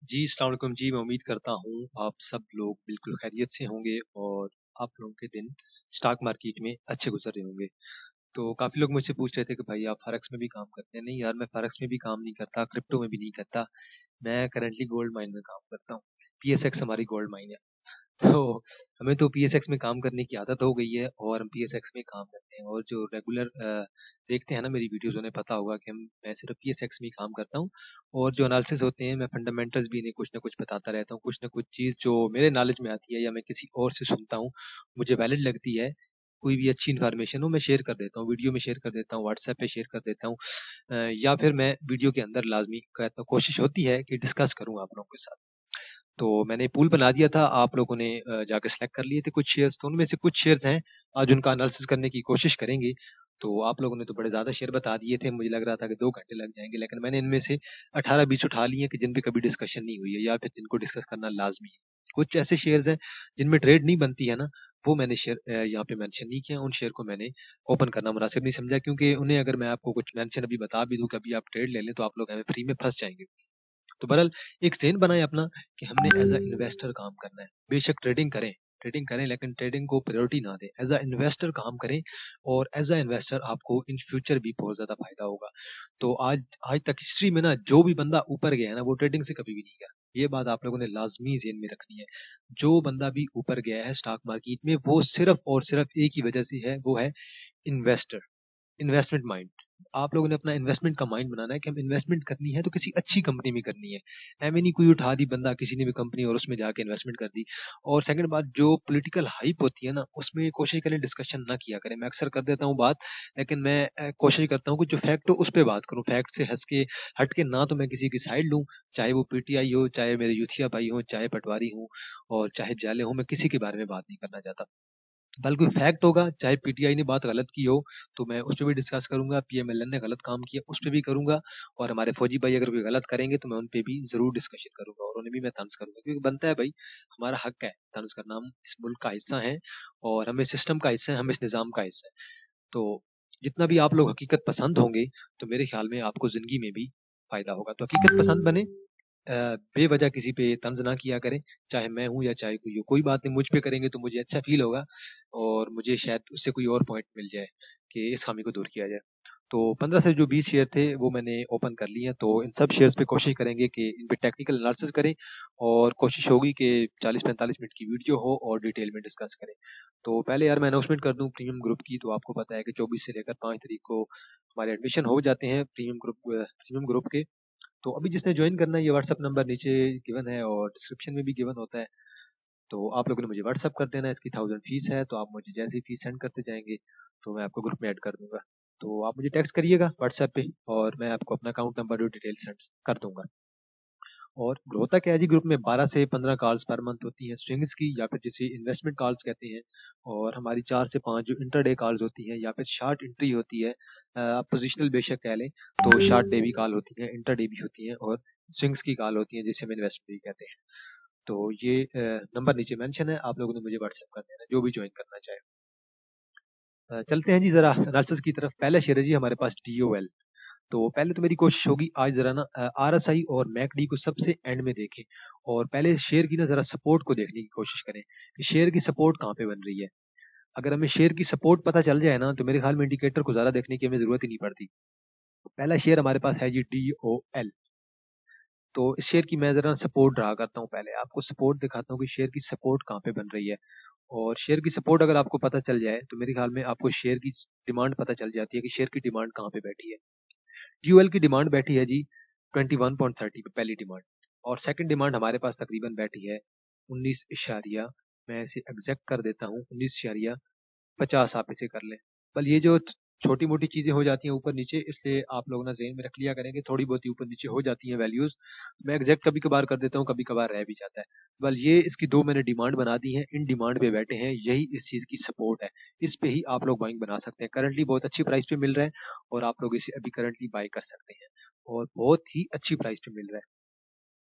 जी, अस्सलाम वालेकुम जी। मैं उम्मीद करता हूँ आप सब लोग बिल्कुल खैरियत से होंगे और आप लोगों के दिन स्टॉक मार्केट में अच्छे गुज़र रहे होंगे। तो काफ़ी लोग मुझसे पूछ रहे थे कि भाई आप फॉरेक्स में भी काम करते हैं? नहीं यार, मैं फॉरेक्स में भी काम नहीं करता, क्रिप्टो में भी नहीं करता। मैं करंटली गोल्ड माइन में काम करता हूँ। पीएसएक्स हमारी गोल्ड माइन है। तो हमें तो पीएसएक्स में काम करने की आदत हो गई है और हम पीएसएक्स में काम करते हैं और जो रेगुलर देखते हैं ना मेरी वीडियोस, उन्हें पता होगा कि मैं सिर्फ पीएसएक्स में ही काम करता हूँ और जो एनालिसिस होते हैं मैं फंडामेंटल्स भी इन्हें कुछ ना कुछ बताता रहता हूँ। कुछ ना कुछ चीज़ जो मेरे नॉलेज में आती है या मैं किसी और से सुनता हूँ, मुझे वैलिड लगती है, कोई भी अच्छी इन्फॉर्मेशन हो मैं शेयर कर देता हूँ, वीडियो में शेयर कर देता हूँ, व्हाट्सएप पे शेयर कर देता हूँ, या फिर मैं वीडियो के अंदर लाजमी कहता हूँ, कोशिश होती है कि डिस्कस करूँ आप लोगों के साथ। तो मैंने पूल बना दिया था, आप लोगों ने जाके सेलेक्ट कर लिए थे कुछ शेयर्स, तो उनमें से कुछ शेयर्स हैं आज उनका एनालिसिस करने की कोशिश करेंगे। तो आप लोगों ने तो बड़े ज़्यादा शेयर बता दिए थे, मुझे लग रहा था कि 2 घंटे लग जाएँगे, लेकिन मैंने इनमें से 18-20 उठा लिए हैं कि जिन पे कभी डिस्कशन नहीं हुई है या फिर जिनको डिस्कस करना लाज़मी है। कुछ ऐसे शेयर्स हैं जिनमें ट्रेड नहीं बनती है ना, वो मैंने शेयर यहाँ पे मेंशन नहीं किया, उन शेयर को मैंने ओपन करना मुनासिब नहीं समझा, क्योंकि उन्हें अगर मैं आपको कुछ मेंशन अभी बता भी दूँ कि अभी आप ट्रेड ले लें, तो आप लोग हमें फ्री में फँस जाएँगे। तो बहरहाल एक ज़हन बनाएँ अपना कि हमने एज़ अ इन्वेस्टर काम करना है। बेशक ट्रेडिंग करें लेकिन ट्रेडिंग को प्रायोरिटी ना दें। एज़ अ इन्वेस्टर काम करें और एज़ अ इन्वेस्टर आपको इन फ्यूचर भी बहुत ज़्यादा फ़ायदा होगा। तो आज आज तक हिस्ट्री में ना जो भी बंदा ऊपर गया है ना, वो ट्रेडिंग से कभी भी नहीं गया। ये बात आप लोगों ने लाज़मी ज़हन में रखनी है। जो बंदा भी ऊपर गया है स्टॉक मार्केट में, वो सिर्फ़ और सिर्फ़ एक ही वजह से है, वो है इन्वेस्टर। Investment mind. आप लोगों ने अपना इन्वेस्टमेंट का माइंड बनाना है कि हम इन्वेस्टमेंट करनी है तो किसी अच्छी कंपनी में करनी है। ऐਵੇਂ नहीं कोई उठा दी बंदा किसी ने भी कंपनी और उसमें जाके इन्वेस्टमेंट कर दी। और सेकंड बात, जो पॉलिटिकल हाइप होती है ना, उसमें कोशिश करें डिस्कशन ना किया करें। मैं अक्सर कर देता हूँ बात, लेकिन मैं कोशिश करता हूँ कि जो फैक्ट हो उस पे बात करूँ। फैक्ट से हट के ना तो मैं किसी की साइड लूँ, चाहे वो पीटीआई हो, चाहे मेरे यूथिया भाई हों, चाहे पटवारी हों और चाहे जाले हों, मैं किसी के बारे में बात नहीं करना चाहता। बल्कि फैक्ट होगा, चाहे पीटीआई ने बात गलत की हो, तो मैं उस पे भी डिस्कस करूँगा, पीएमएलएन ने गलत काम किया, उस पे भी करूँगा और हमारे फौजी भाई अगर कोई गलत करेंगे, तो मैं उन पे भी ज़रूर डिस्कशन करूँगा और उन्हें भी मैं तंज़ करूँगा, क्योंकि बनता है भाई, हमारा हक है तंज़ करना। हम इस मुल्क का हिस्सा हैं और हम इस सिस्टम का हिस्सा हैं, हम इस निज़ाम का हिस्सा हैं। तो जितना भी आप लोग हकीकत पसंद होंगे, तो मेरे ख्याल में आपको ज़िंदगी में भी फ़ायदा होगा। तो हकीकत पसंद बनें, बेवजह किसी पे तंज़ ना किया करें, चाहे मैं हूँ या चाहे कोई हो। कोई बात नहीं, मुझ पे करेंगे तो मुझे अच्छा फ़ील होगा और मुझे शायद उससे कोई और पॉइंट मिल जाए कि इस ख़ामी को दूर किया जाए। तो 15 से जो 20 शेयर थे वो मैंने ओपन कर लिए हैं, तो इन सब शेयर्स पे कोशिश करेंगे कि इन पे टेक्निकल एनालिसिस करें और कोशिश होगी कि 40-45 मिनट की वीडियो हो और डिटेल में डिस्कस करें। तो पहले यार मैं अनाउंसमेंट कर दूँ प्रीमियम ग्रुप की, तो आपको पता है कि 24 से लेकर 5 तारीख को हमारे एडमिशन हो जाते हैं प्रीमियम ग्रुप के। तो अभी जिसने ज्वाइन करना है, ये व्हाट्सएप नंबर नीचे गिवन है और डिस्क्रिप्शन में भी गिवन होता है। तो आप लोगों ने मुझे व्हाट्सएप कर देना है, इसकी 1000 फीस है, तो आप मुझे जैसे ही फीस सेंड करते जाएंगे तो मैं आपको ग्रुप में ऐड कर दूंगा। तो आप मुझे टेक्स्ट करिएगा व्हाट्सएप पे और मैं आपको अपना अकाउंट नंबर और डिटेल सेंड कर दूंगा। और होता क्या है जी, ग्रुप में 12 से 15 कॉल्स पर मंथ होती हैं स्विंग्स की, या फिर जिसे इन्वेस्टमेंट कॉल्स कहते हैं, और हमारी 4 से 5 जो इंटरडे कॉल्स होती हैं या फिर शार्ट एंट्री होती है, आप पोजिशनल बेशक कह लें, तो शार्ट डे भी कॉल होती है, इंटरडे भी होती है और स्विंग्स की कॉल होती है जिसे हम इन्वेस्टमेंट भी कहते हैं। तो ये नंबर नीचे मेंशन है, आप लोगों ने मुझे व्हाट्सएप कर देना जो भी ज्वाइन करना चाहे। चलते हैं जी जरा एनालिसिस की तरफ। पहला शेयर है जी हमारे पास DOL। तो पहले तो मेरी कोशिश होगी आज जरा ना RSI और मैकडी को सबसे एंड में देखें और पहले शेयर की ना जरा सपोर्ट को देखने की कोशिश करें कि शेयर की सपोर्ट कहाँ पे बन रही है। अगर हमें शेयर की सपोर्ट पता चल जाए ना, तो मेरे ख्याल में इंडिकेटर को ज़्यादा देखने की हमें ज़रूरत ही नहीं पड़ती। पहला शेयर हमारे पास है जी DOL। तो इस शेयर की मैं ज़रा सपोर्ट ड्रा करता हूँ, पहले आपको सपोर्ट दिखाता हूँ कि शेयर की सपोर्ट कहाँ पे बन रही है। और शेयर की सपोर्ट अगर आपको पता चल जाए, तो मेरे ख्याल में आपको शेयर की डिमांड पता चल जाती है कि शेयर की डिमांड कहाँ पे बैठी है। DOL की डिमांड बैठी है जी 21.30 पे, पहली डिमांड। और सेकंड डिमांड हमारे पास तकरीबन बैठी है 19 इशारिया, मैं इसे एग्जैक्ट कर देता हूँ, 19.50 आप इसे कर लें। बल ये जो छोटी मोटी चीजें हो जाती हैं ऊपर नीचे, इसलिए आप लोग ना ज़हन में रख लिया करेंगे, थोड़ी बहुत ही ऊपर नीचे हो जाती हैं वैल्यूज। मैं एग्जैक्ट कभी कभार कर देता हूँ, कभी कभार रह भी जाता है। बल ये इसकी दो मैंने डिमांड बना दी है, इन डिमांड पे बैठे हैं, यही इस चीज की सपोर्ट है। इस पे ही आप लोग बाइंग बना सकते हैं। करंटली बहुत अच्छी प्राइस पे मिल रहा है और आप लोग इसे अभी करंटली बाय कर सकते हैं और बहुत ही अच्छी प्राइस पे मिल रहा है।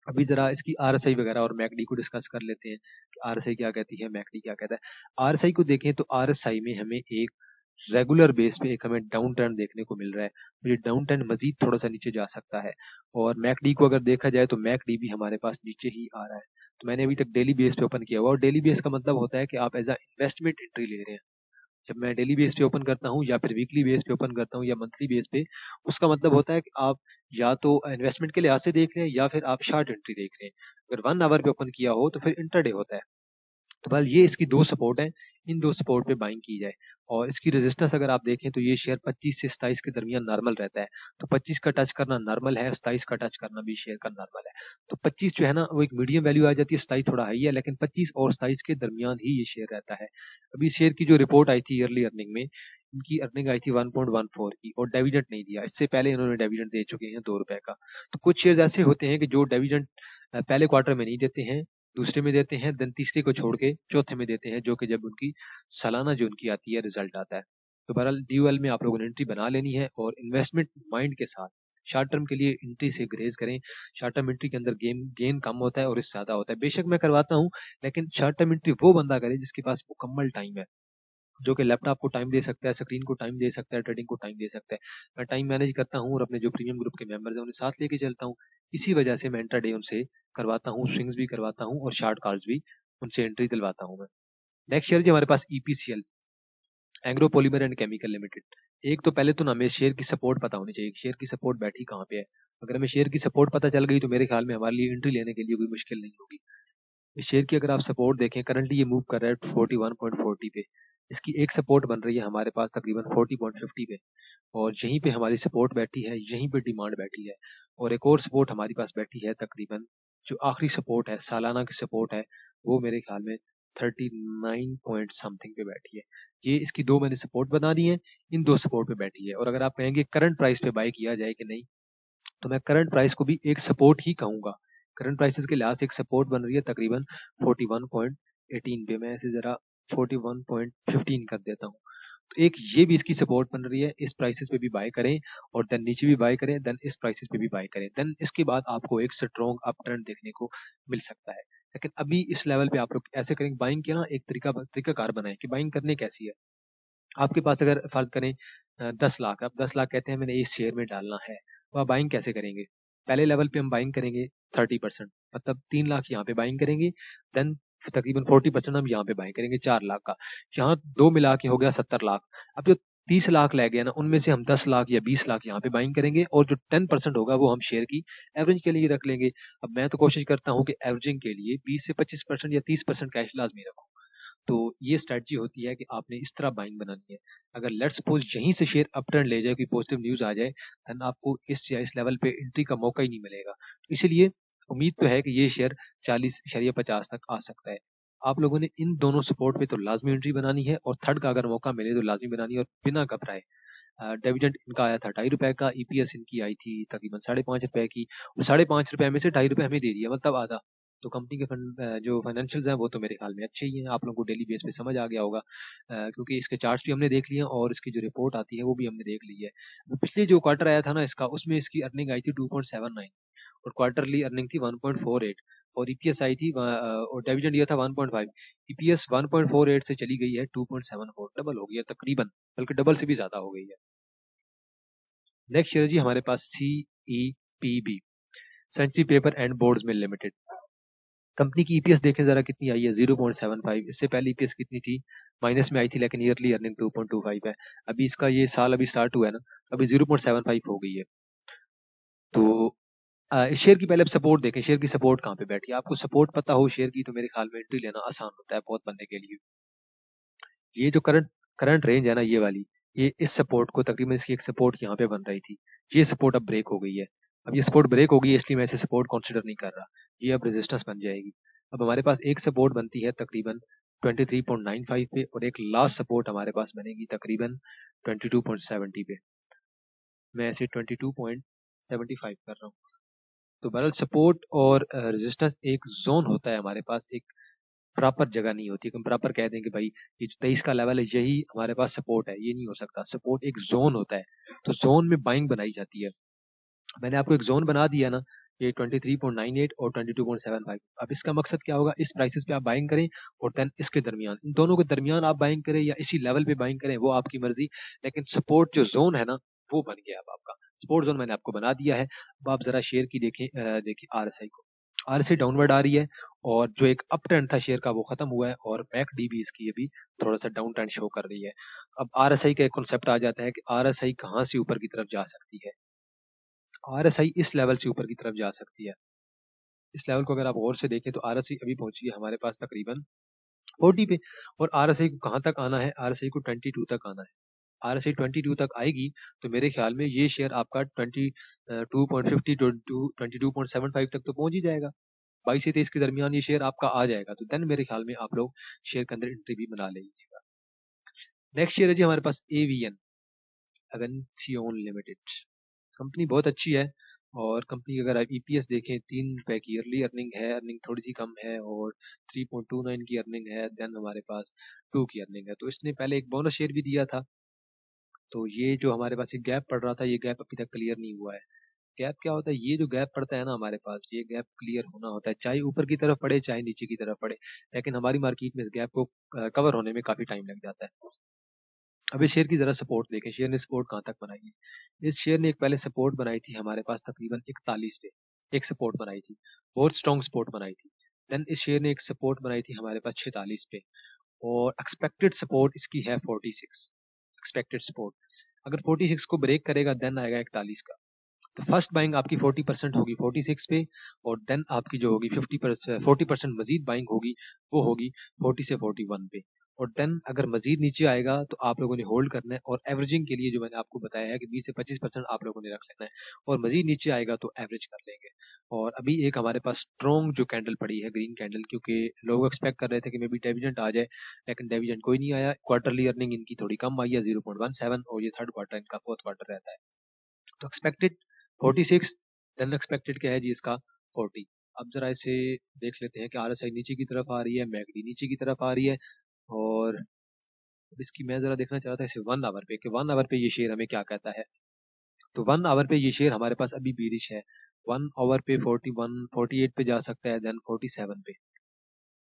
अभी जरा इसकी RSI वगैरह और मैकडी को डिस्कस कर लेते हैं कि RSI क्या कहती है, मैकडी क्या कहता है। RSI को देखें तो RSI में हमें एक रेगुलर बेस पे एक हमें डाउन टर्न देखने को मिल रहा है। ये डाउन टर्न मजीद थोड़ा सा नीचे जा सकता है। और मैकडी को अगर देखा जाए तो मैकडी भी हमारे पास नीचे ही आ रहा है। तो मैंने अभी तक डेली बेस पे ओपन किया हुआ, और डेली बेस का मतलब होता है कि आप एज अ इन्वेस्टमेंट एंट्री ले रहे हैं। जब मैं डेली बेस पे ओपन करता हूँ या फिर वीकली बेस पे ओपन करता हूँ या मंथली बेस पे, उसका मतलब होता है कि आप या तो इन्वेस्टमेंट के लिहाज से देख रहे हैं या फिर आप शार्ट एंट्री देख रहे हैं। अगर 1 आवर पे ओपन किया हो तो फिर इंटरडे होता है। तो बल ये इसकी दो सपोर्ट है, इन दो सपोर्ट पे बाइंग की जाए। और इसकी रेजिस्टेंस अगर आप देखें तो ये शेयर 25 से 27 के दरमियान नॉर्मल रहता है। तो 25 का टच करना नॉर्मल है, 27 का टच करना भी शेयर का नॉर्मल है। तो 25 जो है ना वो एक मीडियम वैल्यू आ जाती है, 27 थोड़ा हाई है, लेकिन 25 और 27 के दरमियान ही ये शेयर रहता है। अभी शेयर की जो रिपोर्ट आई थी ईयरली अर्निंग में, इनकी अर्निंग आई थी 1.14 की, और डिविडेंड नहीं दिया। इससे पहले इन्होंने डिविडेंड दे चुके हैं ₹2 का। तो कुछ शेयर ऐसे होते हैं कि जो डिविडेंड पहले क्वार्टर में नहीं देते हैं, दूसरे में देते हैं, देन तीसरे को छोड़ के चौथे में देते हैं, जो कि जब उनकी सालाना जो उनकी आती है रिजल्ट आता है। तो बहरहाल ड्यूएल में आप लोगों ने एंट्री बना लेनी है, और इन्वेस्टमेंट माइंड के साथ शॉर्ट टर्म के लिए एंट्री से ग्रेज करें। शॉर्ट टर्म एंट्री के अंदर गेन कम होता है और इससे ज्यादा होता है। बेशक मैं करवाता हूँ, लेकिन शॉर्ट टर्म एंट्री वो बंदा करे जिसके पास मुकम्मल टाइम है, जो कि लैपटॉप को टाइम दे सकता है, स्क्रीन को टाइम दे सकता है, ट्रेडिंग को टाइम दे सकता है। मैं टाइम मैनेज करता हूँ और अपने जो प्रीमियम ग्रुप के मेंबर्स हैं उन्हें साथ लेके चलता हूँ। इसी वजह से मैं इंट्राडे उनसे करवाता हूँ, स्विंग्स भी करवाता हूँ और शार्ट कॉल्स भी उनसे एंट्री दिलवाता हूँ मैं। नेक्स्ट शेयर जी हमारे पास EPCL, agro polymer and chemical limited. एक तो पहले तो ना हमें शेयर की सपोर्ट पता होनी चाहिए, शेयर की सपोर्ट बैठी कहाँ पे है। अगर हमें शेयर की सपोर्ट पता चल गई तो मेरे ख्याल में हमारे लिए एंट्री लेने के लिए कोई मुश्किल नहीं होगी। इस शेयर की अगर आप सपोर्ट देखें, करंटली ये मूव कर रहा है 41.40 पे। इसकी एक सपोर्ट बन रही है हमारे पास तकरीबन 40.50 पे, और यहीं पे हमारी सपोर्ट बैठी है, यहीं पे डिमांड बैठी है। और एक और सपोर्ट हमारी पास बैठी है तकरीबन, जो आखिरी सपोर्ट है, सालाना की सपोर्ट है, वो मेरे ख्याल में 39 पॉइंट समथिंग पे बैठी है। ये इसकी दो मैंने सपोर्ट बना दी है, इन दो सपोर्ट पे बैठी है। और अगर आप कहेंगे करंट प्राइस पे बाय किया जाए कि नहीं, तो मैं करंट प्राइस को भी एक सपोर्ट ही कहूंगा। करंट प्राइसेस के लिहाज से एक सपोर्ट बन रही है तकरीबन 41.18 पे। मैं ऐसे जरा 41.15 कर देता हूँ। तो एक ये भी इसकी सपोर्ट बन रही है, इस प्राइसेस पे भी बाय करें, और देन नीचे भी बाय करें, देन इस प्राइसेस पे भी बाय करें, देन इसके बाद आपको एक स्ट्रॉन्ग अप ट्रेंड देखने को मिल सकता है। लेकिन अभी इस लेवल पे आप लोग ऐसे करेंगे, बाइंग के ना एक तरीकाकार बनाएं कि बाइंग करने कैसी है। आपके पास अगर फर्ज करें 10 लाख, आप 10 लाख कहते हैं मैंने इस शेयर में डालना है, तो आप बाइंग कैसे करेंगे? पहले लेवल पे हम बाइंग करेंगे 30%, मतलब 3 लाख यहाँ पे बाइंग करेंगे, देन तकरीबन 40% हम यहाँ पे बाइंग करेंगे 4 लाख का। यहाँ दो मिला के हो गया 70 लाख। अब जो 30 लाख लग गया ना, उनमें से हम 10 लाख या 20 लाख यहाँ पे बाइंग करेंगे, और जो 10% होगा वो हम शेयर की एवरेज के लिए रख लेंगे। अब मैं तो कोशिश करता हूँ कि एवरेजिंग के लिए 20 से 25% या 30% कैश लाजमी रखूँ। तो ये स्ट्रेटजी होती है कि आपने इस तरह बाइंग बनानी है। अगर लेट्स सपोज यहीं से शेयर अप ट्रेंड ले जाए, कोई पॉजिटिव न्यूज आ जाए, देन आपको इस लेवल पे एंट्री का मौका ही नहीं मिलेगा। इसलिए उम्मीद तो है कि ये शेयर 40.50 तक आ सकता है। आप लोगों ने इन दोनों सपोर्ट पे तो लाजमी एंट्री बनानी है, और थर्ड का अगर मौका मिले तो लाजमी बनानी है, और बिना घबराए। डिविडेंड इनका आया था ₹2.5 का, ईपीएस इनकी आई थी तकरीबन ₹5.5 की, और ₹5.5 में से ₹2.5 हमें दे दिया, मतलब आधा। तो कंपनी के फंड जो फाइनेंशियल्स हैं वो तो मेरे ख्याल में अच्छे ही हैं, आप लोगों को डेली बेस पे समझ आ गया होगा, क्योंकि इसके चार्ट्स भी हमने देख लिए हैं और इसकी जो रिपोर्ट आती है वो भी हमने देख ली है। पिछले जो क्वार्टर आया था ना इसका, उसमें इसकी अर्निंग आई थी 2.79, और क्वार्टरली अर्निंग थी 1.48, और ईपीएस आई थी और डिविडेंड दिया था 1.5। ईपीएस 1.48 से चली गई है 2.74, डबल हो गई है तकरीबन, बल्कि डबल से भी ज्यादा हो गई है। नेक्स्ट शेयर जी हमारे पास CEPB, century paper and boards mill limited. Company की ईपीएस देखें जरा कितनी आई है, 0.75। इससे पहले ईपीएस कितनी थी, माइनस में आई थी, लेकिन ईयरली अर्निंग 2.25 है। अभी इसका ये साल अभी स्टार्ट हुआ है ना, अभी 0.75 हो गई है। तो इस शेयर की पहले आप सपोर्ट देखें, शेयर की सपोर्ट कहाँ पे बैठी है। आपको सपोर्ट पता हो शेयर की तो मेरे ख्याल में एंट्री लेना आसान होता है बहुत बंदे के लिए। ये जो करंट करंट रेंज है ना, ये वाली, ये इस सपोर्ट को तकरीबन, इसकी एक सपोर्ट यहाँ पे बन रही थी, ये सपोर्ट अब ब्रेक हो गई है। अब ये सपोर्ट ब्रेक हो गई है, इसलिए मैं इसे सपोर्ट कंसीडर नहीं कर रहा, ये अब रेजिस्टेंस बन जाएगी। अब हमारे पास एक सपोर्ट बनती है तकरीबन 23.95 पे, और एक लास्ट सपोर्ट हमारे पास बनेगी तकरीबन 22.70 पे। मैं ऐसे 22.75 कर रहा हूँ। तो बहरहाल सपोर्ट और रेजिस्टेंस एक जोन होता है हमारे पास, एक प्रॉपर जगह नहीं होती कि हम प्रॉपर कह दें कि भाई ये जो 23 का लेवल है यही हमारे पास सपोर्ट है, ये नहीं हो सकता। सपोर्ट एक जोन होता है, तो जोन में बाइंग बनाई जाती है। मैंने आपको एक जोन बना दिया ना, ये 23.98 और 22.75। अब इसका मकसद क्या होगा, इस प्राइसेस पे आप बाइंग करें और देन इसके दरमियान, इन दोनों के दरमियान आप बाइंग करें या इसी लेवल पे बाइंग करें, वो आपकी मर्जी। लेकिन सपोर्ट जो जोन है ना, वो बन गया अब आपका सपोर्ट जोन, मैंने आपको बना दिया है। अब आप जरा शेयर की देखें, देखिए आरएसआई को, आरएसआई डाउनवर्ड आ रही है और जो एक अप ट्रेंड था शेयर का वो खत्म हुआ है, और मैकडी भी इसकी अभी थोड़ा सा डाउन ट्रेंड शो कर रही है। अब आरएसआई का एक कॉन्सेप्ट आ जाता है कि आरएसआई कहाँ से ऊपर की तरफ जा सकती है। आरएसआई इस लेवल से ऊपर की तरफ जा सकती है। इस लेवल को अगर आप गौर से देखें तो आरएसआई अभी पहुंची है हमारे पास तकरीबन 40 पे, और आरएसआई को कहां तक आना है, आरएसआई को 22 तक आना है। आरएसआई 22 तक आएगी तो मेरे ख्याल में ये शेयर आपका 22.50 टू 22.75 तक तो पहुंच ही जाएगा। 22 से 23 के दरमियान ये शेयर आपका आ जाएगा, तो देन मेरे ख्याल में आप लोग शेयर के अंदर एंट्री भी बना लीजिएगा। नेक्स्ट शेयर है जी हमारे पास एवीएन, एवेंसियोन लिमिटेड। कंपनी बहुत अच्छी है, और कंपनी अगर आप ईपीएस देखें, 3 रुपए की ईयरली अर्निंग है, अर्निंग थोड़ी सी कम है, और 3.29 की अर्निंग है, देन हमारे पास 2 की अर्निंग है। तो इसने पहले एक बोनस शेयर भी दिया था, तो ये जो हमारे पास एक गैप पड़ रहा था, ये गैप अभी तक क्लियर नहीं हुआ है। गैप क्या होता है, ये जो गैप पड़ता है ना हमारे पास, ये गैप क्लियर होना होता है, चाहे ऊपर की तरफ पड़े चाहे नीचे की तरफ पड़े, लेकिन हमारी मार्केट में इस गैप को कवर होने में काफी टाइम लग जाता है। अब इस शेयर की जरा सपोर्ट देखें, शेयर ने सपोर्ट कहाँ तक बनाई है। इस शेयर ने एक पहले सपोर्ट बनाई थी हमारे पास तकरीबन 41 पे, एक सपोर्ट बनाई थी, बहुत स्ट्रॉन्ग सपोर्ट बनाई थी। देन इस शेयर ने एक सपोर्ट बनाई थी हमारे पास 46 पे, और एक्सपेक्टेड सपोर्ट इसकी है 46। एक्सपेक्टेड सपोर्ट अगर 46 को ब्रेक करेगा देन आएगा 41 का। तो फर्स्ट बाइंग आपकी 40% होगी 46 पे, और देन आपकी जो होगी 40% मजीद बाइंग होगी, वो होगी 40 से 41 पे। और देन अगर मजीद नीचे आएगा तो आप लोगों ने होल्ड करना है, और एवरेजिंग के लिए जो मैंने आपको बताया है कि 20 से 25% आप लोगों ने रख लेना है, और मजीद नीचे आएगा तो एवरेज कर लेंगे। और अभी एक हमारे पास स्ट्रॉन्ग जो कैंडल पड़ी है, ग्रीन कैंडल, क्योंकि लोग एक्सपेक्ट कर रहे थे कि मे बी डिविडेंड आ जाए, लेकिन डिविडेंड कोई नहीं आया। क्वार्टरली अर्निंग इनकी थोड़ी कम आई है 0.17, और ये थर्ड क्वार्टर इनका फोर्थ क्वार्टर रहता है। तो एक्सपेक्टेड 46, देन एक्सपेक्टेड क्या है जी इसका 40। अब जरा इसे देख लेते हैं कि आरएसआई नीचे की तरफ आ रही है, मैकडी नीचे की तरफ आ रही है, और अब इसकी मैं जरा देखना चाह रहा था इसे 1 आवर पे, कि 1 आवर पे ये शेयर हमें क्या कहता है। तो 1 आवर पे ये शेयर हमारे पास अभी बीरिश है। 1 आवर पे 41 48 पे जा सकता है, देन 47 पे,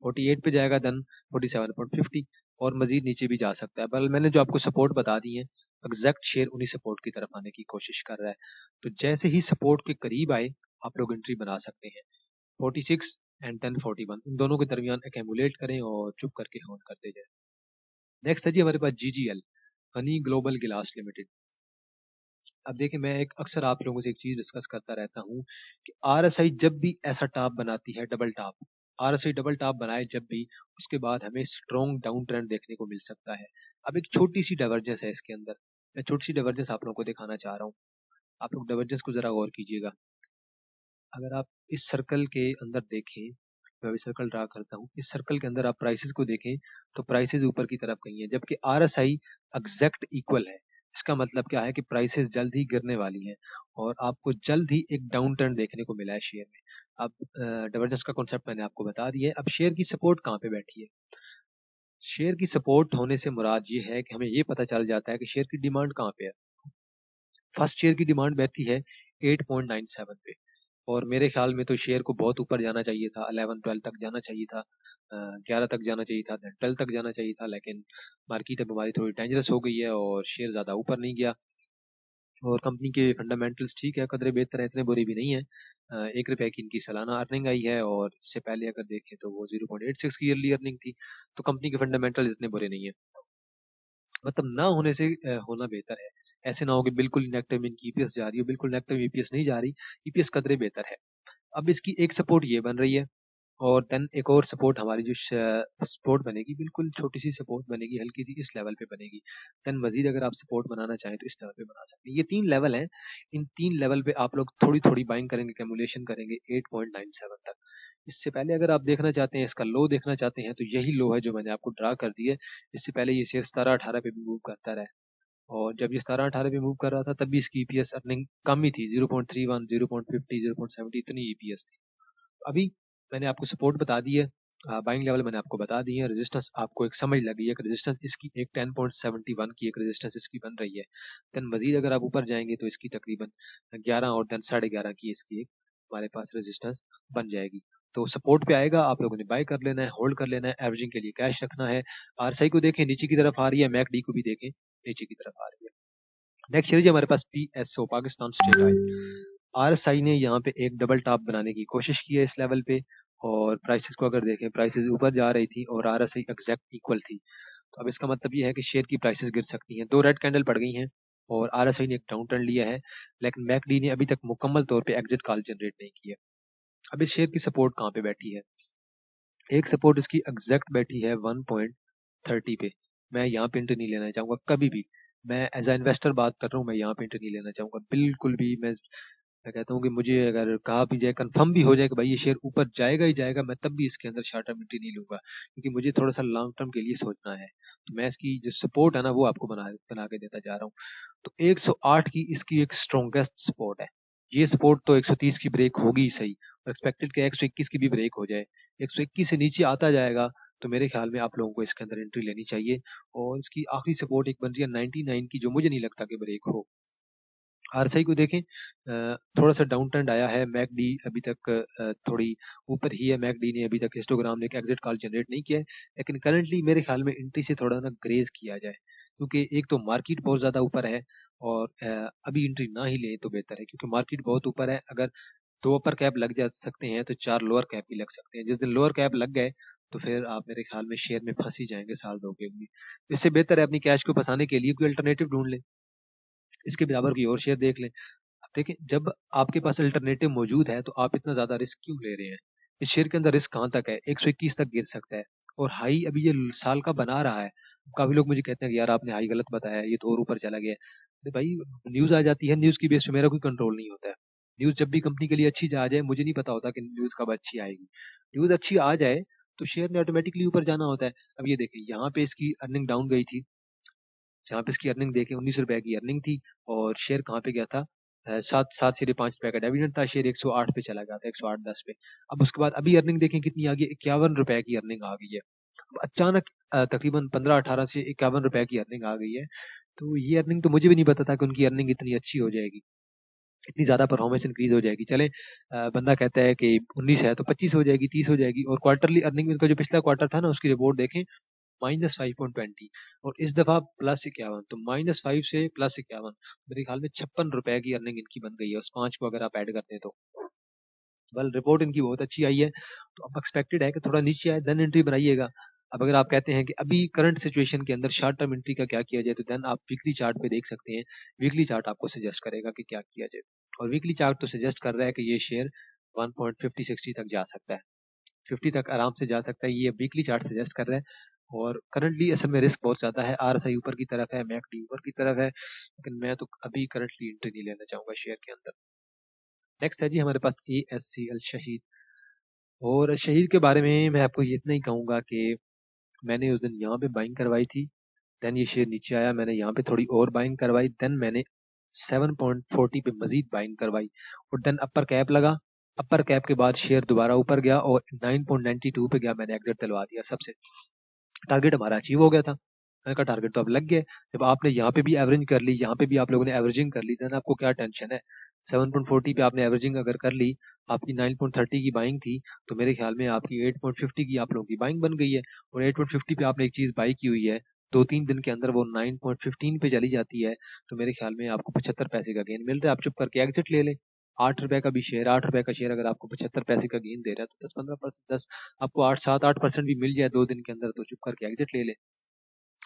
48 पे जाएगा, देन 47.50, और मजीद नीचे भी जा सकता है। पर मैंने जो आपको सपोर्ट बता दी है, एग्जैक्ट शेयर उन्हीं सपोर्ट की तरफ आने की कोशिश कर रहा है। तो जैसे ही सपोर्ट के करीब आए आप लोग एंट्री बना सकते हैं। 46 एंड देन 41, इन दोनों के दरमियान एक्यूमुलेट करें और चुप करके होल्ड करते जाए। नेक्स्ट है जी हमारे पास जीजीएल, हनी ग्लोबल गिलास लिमिटेड। अब देखिए, मैं एक अक्सर आप लोगों से एक चीज डिस्कस करता रहता हूँ कि आरएसआई जब भी ऐसा टॉप बनाती है, double top, RSI double top बनाए जब भी, उसके बाद हमें स्ट्रॉन्ग डाउन ट्रेंड देखने को मिल सकता है। अब एक छोटी सी डाइवर्जेंस है इसके अंदर, मैं छोटी सी डाइवर्जेंस आप लोगों को दिखाना चाह रहा हूँ। आप लोग डाइवर्जेंस को जरा गौर कीजिएगा। अगर आप इस सर्कल के अंदर देखें, मैं अभी सर्कल ड्रा करता हूँ, इस सर्कल के अंदर आप प्राइसेस को देखें तो प्राइसेस ऊपर की तरफ गई हैं, जबकि आरएसआई एग्जैक्ट इक्वल है। इसका मतलब क्या है कि प्राइसेस जल्द ही गिरने वाली हैं, और आपको जल्द ही एक डाउन टर्न देखने को मिला है शेयर में। अब डाइवर्जेंस का कॉन्सेप्ट मैंने आपको बता दिया है। अब शेयर की सपोर्ट कहाँ पे बैठी है। शेयर की सपोर्ट होने से मुराद ये है कि हमें ये पता चल जाता है कि शेयर की डिमांड कहाँ पे है। फर्स्ट शेयर की डिमांड बैठती है 8.97 पे, और मेरे ख्याल में तो शेयर को बहुत ऊपर जाना चाहिए था, 11-12 तक जाना चाहिए था, 11 तक जाना चाहिए था, 12 तक जाना चाहिए था, लेकिन मार्केट अब हमारी थोड़ी डेंजरस हो गई है और शेयर ज़्यादा ऊपर नहीं गया। और कंपनी के फंडामेंटल्स ठीक है, कदरे बेहतर है, इतने बुरी भी नहीं है। 1 रुपए की इनकी सालाना अर्निंग आई है, और इससे पहले अगर देखें तो वो 0.86 की ईयरली अर्निंग थी। तो कंपनी के फंडामेंटल्स इतने बुरे नहीं है, मतलब ना होने से होना बेहतर है। ऐसे ना हो कि बिल्कुल नेगेटिव इनकी ईपीएस जा रही हो, बिल्कुल नेगेटिव ईपीएस नहीं जा रही, ईपीएस कदरे बेहतर है। अब इसकी एक सपोर्ट ये बन रही है, और देन एक और सपोर्ट हमारी जो सपोर्ट बनेगी, बिल्कुल छोटी सी सपोर्ट बनेगी, हल्की सी, इस लेवल पे बनेगी। देन मजीद अगर आप सपोर्ट बनाना चाहें तो इस लेवल पे बना सकते हैं। ये 3 लेवल हैं, इन 3 लेवल पे आप लोग थोड़ी थोड़ी बाइंग करेंगे, कैमुलेशन करेंगे 8.97 तक। इससे पहले अगर आप देखना चाहते हैं, इसका लो देखना चाहते हैं, तो यही लो है जो मैंने आपको ड्रा कर दी है। इससे पहले ये शेयर 17-18 पे भी मूव करता रहा है, और जब ये 17-18 पे मूव कर रहा था तब भी इसकी ईपीएस अर्निंग कम ही थी, 0.31, 0.50, 0.70, इतनी ईपीएस थी। अभी मैंने आपको सपोर्ट बता दी है, बाइंग लेवल मैंने आपको बता दी है, रेजिस्टेंस आपको एक समझ लगी है कि रेजिस्टेंस इसकी एक 10.71 की एक रेजिस्टेंस इसकी बन रही है। देन मजीद अगर आप ऊपर जाएंगे तो इसकी तकरीबन 11 और देन 11.5 की इसकी एक हमारे पास रेजिस्टेंस बन जाएगी। तो सपोर्ट पे आएगा, आप लोगों ने बाय कर लेना है, होल्ड कर लेना है, एवरेजिंग के लिए कैश रखना है। आरएसआई को देखें नीचे की तरफ आ रही है, मैकडी को भी देखें नीचे की तरफ आ रही है। नेक्स्ट शेयर जी हमारे पास PSO, Pakistan state oil. RSI ने यहाँ पे एक डबल टॉप बनाने की कोशिश की है इस लेवल पे, और प्राइसेस को अगर देखें, प्राइसेस ऊपर जा रही थी और आरएसआई एग्जैक्ट इक्वल थी। तो अब इसका मतलब ये है कि शेयर की प्राइसेस गिर सकती हैं। 2 रेड कैंडल पड़ गई हैं और आरएसआई ने एक डाउन टर्न लिया है, लेकिन मैकडी ने अभी तक मुकम्मल तौर पे एग्जिट कॉल जनरेट नहीं की है। अब इस शेयर की सपोर्ट कहाँ पे बैठी है? एक सपोर्ट इसकी एग्जैक्ट बैठी है 1.30 पे। मैं यहाँ पे एंट्री नहीं लेना चाहूंगा कभी भी। मैं एज अ इन्वेस्टर बात कर रहा हूँ, मैं यहाँ पे एंट्री नहीं लेना चाहूंगा बिल्कुल भी। मैं कहता हूँ कि मुझे अगर कहा भी जाए, कंफर्म भी हो जाए कि भाई ये शेयर ऊपर जाएगा ही जाएगा, मैं तब भी इसके अंदर शॉर्ट टर्म एंट्री नहीं लूंगा, क्योंकि मुझे थोड़ा सा लॉन्ग टर्म के लिए सोचना है। तो मैं इसकी जो सपोर्ट है ना वो आपको बना के देता जा रहा हूँ। तो 108 की इसकी एक स्ट्रॉन्गेस्ट सपोर्ट है। ये सपोर्ट तो 130 की ब्रेक होगी ही सही, और एक्सपेक्टेड कि 121 की भी ब्रेक हो जाए। 121 से नीचे आता जाएगा तो मेरे ख्याल में आप लोगों को इसके अंदर एंट्री लेनी चाहिए। और इसकी आखिरी सपोर्ट एक बन रही है 99 की, जो मुझे नहीं लगता कि ब्रेक हो। आरएसआई को देखें, थोड़ा सा डाउन ट्रेंड आया है। मैकडी अभी तक थोड़ी ऊपर ही है। मैकडी ने अभी तक हिस्टोग्राम ने एग्जिट कॉल जनरेट नहीं किया है, लेकिन करंटली मेरे ख्याल में एंट्री से थोड़ा ना ग्रेज किया जाए, क्योंकि एक तो मार्केट बहुत ज्यादा ऊपर है, और अभी एंट्री ना ही ले तो बेहतर है, क्योंकि मार्केट बहुत ऊपर है। अगर 2 अपर कैप लग जा सकते हैं तो 4 लोअर कैप भी लग सकते हैं। जिस दिन लोअर कैप लग गए तो फिर आप मेरे ख्याल में शेयर में फंस ही जाएंगे साल 2 के लिए। इससे बेहतर है अपनी कैश को फंसाने के लिए कोई अल्टरनेटिव ढूंढ लें, इसके बराबर की और शेयर देख लें। देखिए, जब आपके पास अल्टरनेटिव मौजूद है तो आप इतना ज्यादा रिस्क क्यों ले रहे हैं? इस शेयर के अंदर रिस्क कहाँ तक है? 121 तक गिर सकता है, और हाई अभी ये साल का बना रहा है। काफी लोग मुझे कहते हैं कि यार आपने हाई गलत बताया, ये तो और ऊपर चला गया है। अरे भाई, न्यूज आ जाती है, न्यूज की बेस पे मेरा कोई कंट्रोल नहीं होता है। न्यूज जब भी कंपनी के लिए अच्छी जा जाए, मुझे नहीं पता होता कि न्यूज कब अच्छी आएगी। न्यूज अच्छी आ जाए तो शेयर ने ऑटोमेटिकली ऊपर जाना होता है। अब ये देखिए, यहाँ पे इसकी अर्निंग डाउन गई थी, जहाँ पे इसकी अर्निंग देखें 19 रुपए की अर्निंग थी, और शेयर कहाँ पे गया था? 7.5 रुपए का डिविडेंड था, शेयर 108 पे चला गया था, 108.10 पे। अब उसके बाद अभी अर्निंग देखें कितनी आ गई, 51 रुपए की अर्निंग आ गई है। अब अचानक तकरीबन 15-18 से 51 रुपए की अर्निंग आ गई है। तो ये अर्निंग तो मुझे भी नहीं पता था कि उनकी अर्निंग इतनी अच्छी हो जाएगी, इतनी ज्यादा परफॉर्मेंस इंक्रीज हो जाएगी। चले, बंदा कहता है कि 19 है तो 25 हो जाएगी, 30 हो जाएगी। और क्वार्टरली अर्निंग इनका जो पिछला क्वार्टर था ना, उसकी रिपोर्ट देखें, -5.20, और इस दफा +51। तो -5 से +51, मेरे ख्याल में 56 रुपए की अर्निंग इनकी बन गई है, उस 5 को अगर आप ऐड करते हैं तो। वेल, रिपोर्ट इनकी बहुत अच्छी आई है, तो अब एक्सपेक्टेड है कि थोड़ा नीचे आए, देन एंट्री बनाइएगा। अब अगर आप कहते हैं कि अभी करंट सिचुएशन के अंदर शॉर्ट टर्म एंट्री का क्या किया जाए, तो देन आप वीकली चार्ट पे देख सकते हैं। वीकली चार्ट आपको सजेस्ट करेगा कि क्या किया जाए, और वीकली चार्ट तो सजेस्ट कर रहा है कि ये शेयर 1.50-60 तक जा सकता है, 50 तक आराम से जा सकता है, ये वीकली चार्ट सजेस्ट कर रहा है। और करंटली असल में रिस्क बहुत ज्यादा है, आरएसआई ऊपर की तरफ है, मैकडी ऊपर की तरफ है, लेकिन मैं तो अभी करंटली एंट्री नहीं लेना चाहूंगा शेयर के अंदर। नेक्स्ट है जी हमारे पास ASCL शहीद। और शहीद के बारे में मैं आपको ये इतना ही कहूंगा कि मैंने उस दिन यहाँ पे बाइंग करवाई थी, देन ये शेयर नीचे आया, मैंने यहाँ पे थोड़ी और बाइंग करवाई, देन मैंने 7.40 पे मजीद बाइंग करवाई, और देन अपर कैप लगा। अपर कैप के बाद शेयर दोबारा ऊपर गया और 9.92 पे गया, मैंने एग्जिट दिलवा दिया सबसे। टारगेट हमारा अचीव हो गया था। मैंने कहा टारगेट तो अब लग गया। जब आपने यहाँ पे भी एवरेज कर ली, यहाँ पे भी आप लोगों ने एवरेजिंग कर ली, देन आपको क्या टेंशन है? 7.40 पे आपने एवरेजिंग अगर कर ली, आपकी 9.30 की बाइंग थी, तो मेरे ख्याल में आपकी 8.50 की आप लोगों की बाइंग बन गई है। और 8.50 पे आपने एक चीज बाई की हुई है, 2-3 दिन के अंदर वो 9.15 पे चली जाती है, तो मेरे ख्याल में आपको 75 पैसे का गेन मिल रहा है। आप चुप करके एग्जिट ले लें। 8 रुपए का भी शेयर, 8 रुपए का शेयर अगर आपको 75 पैसे का गेन दे रहा है, तो 10-15%, 10 आपको 8-7-8% भी मिल जाए 2 दिन के अंदर, तो चुप करके एग्जिट ले ले।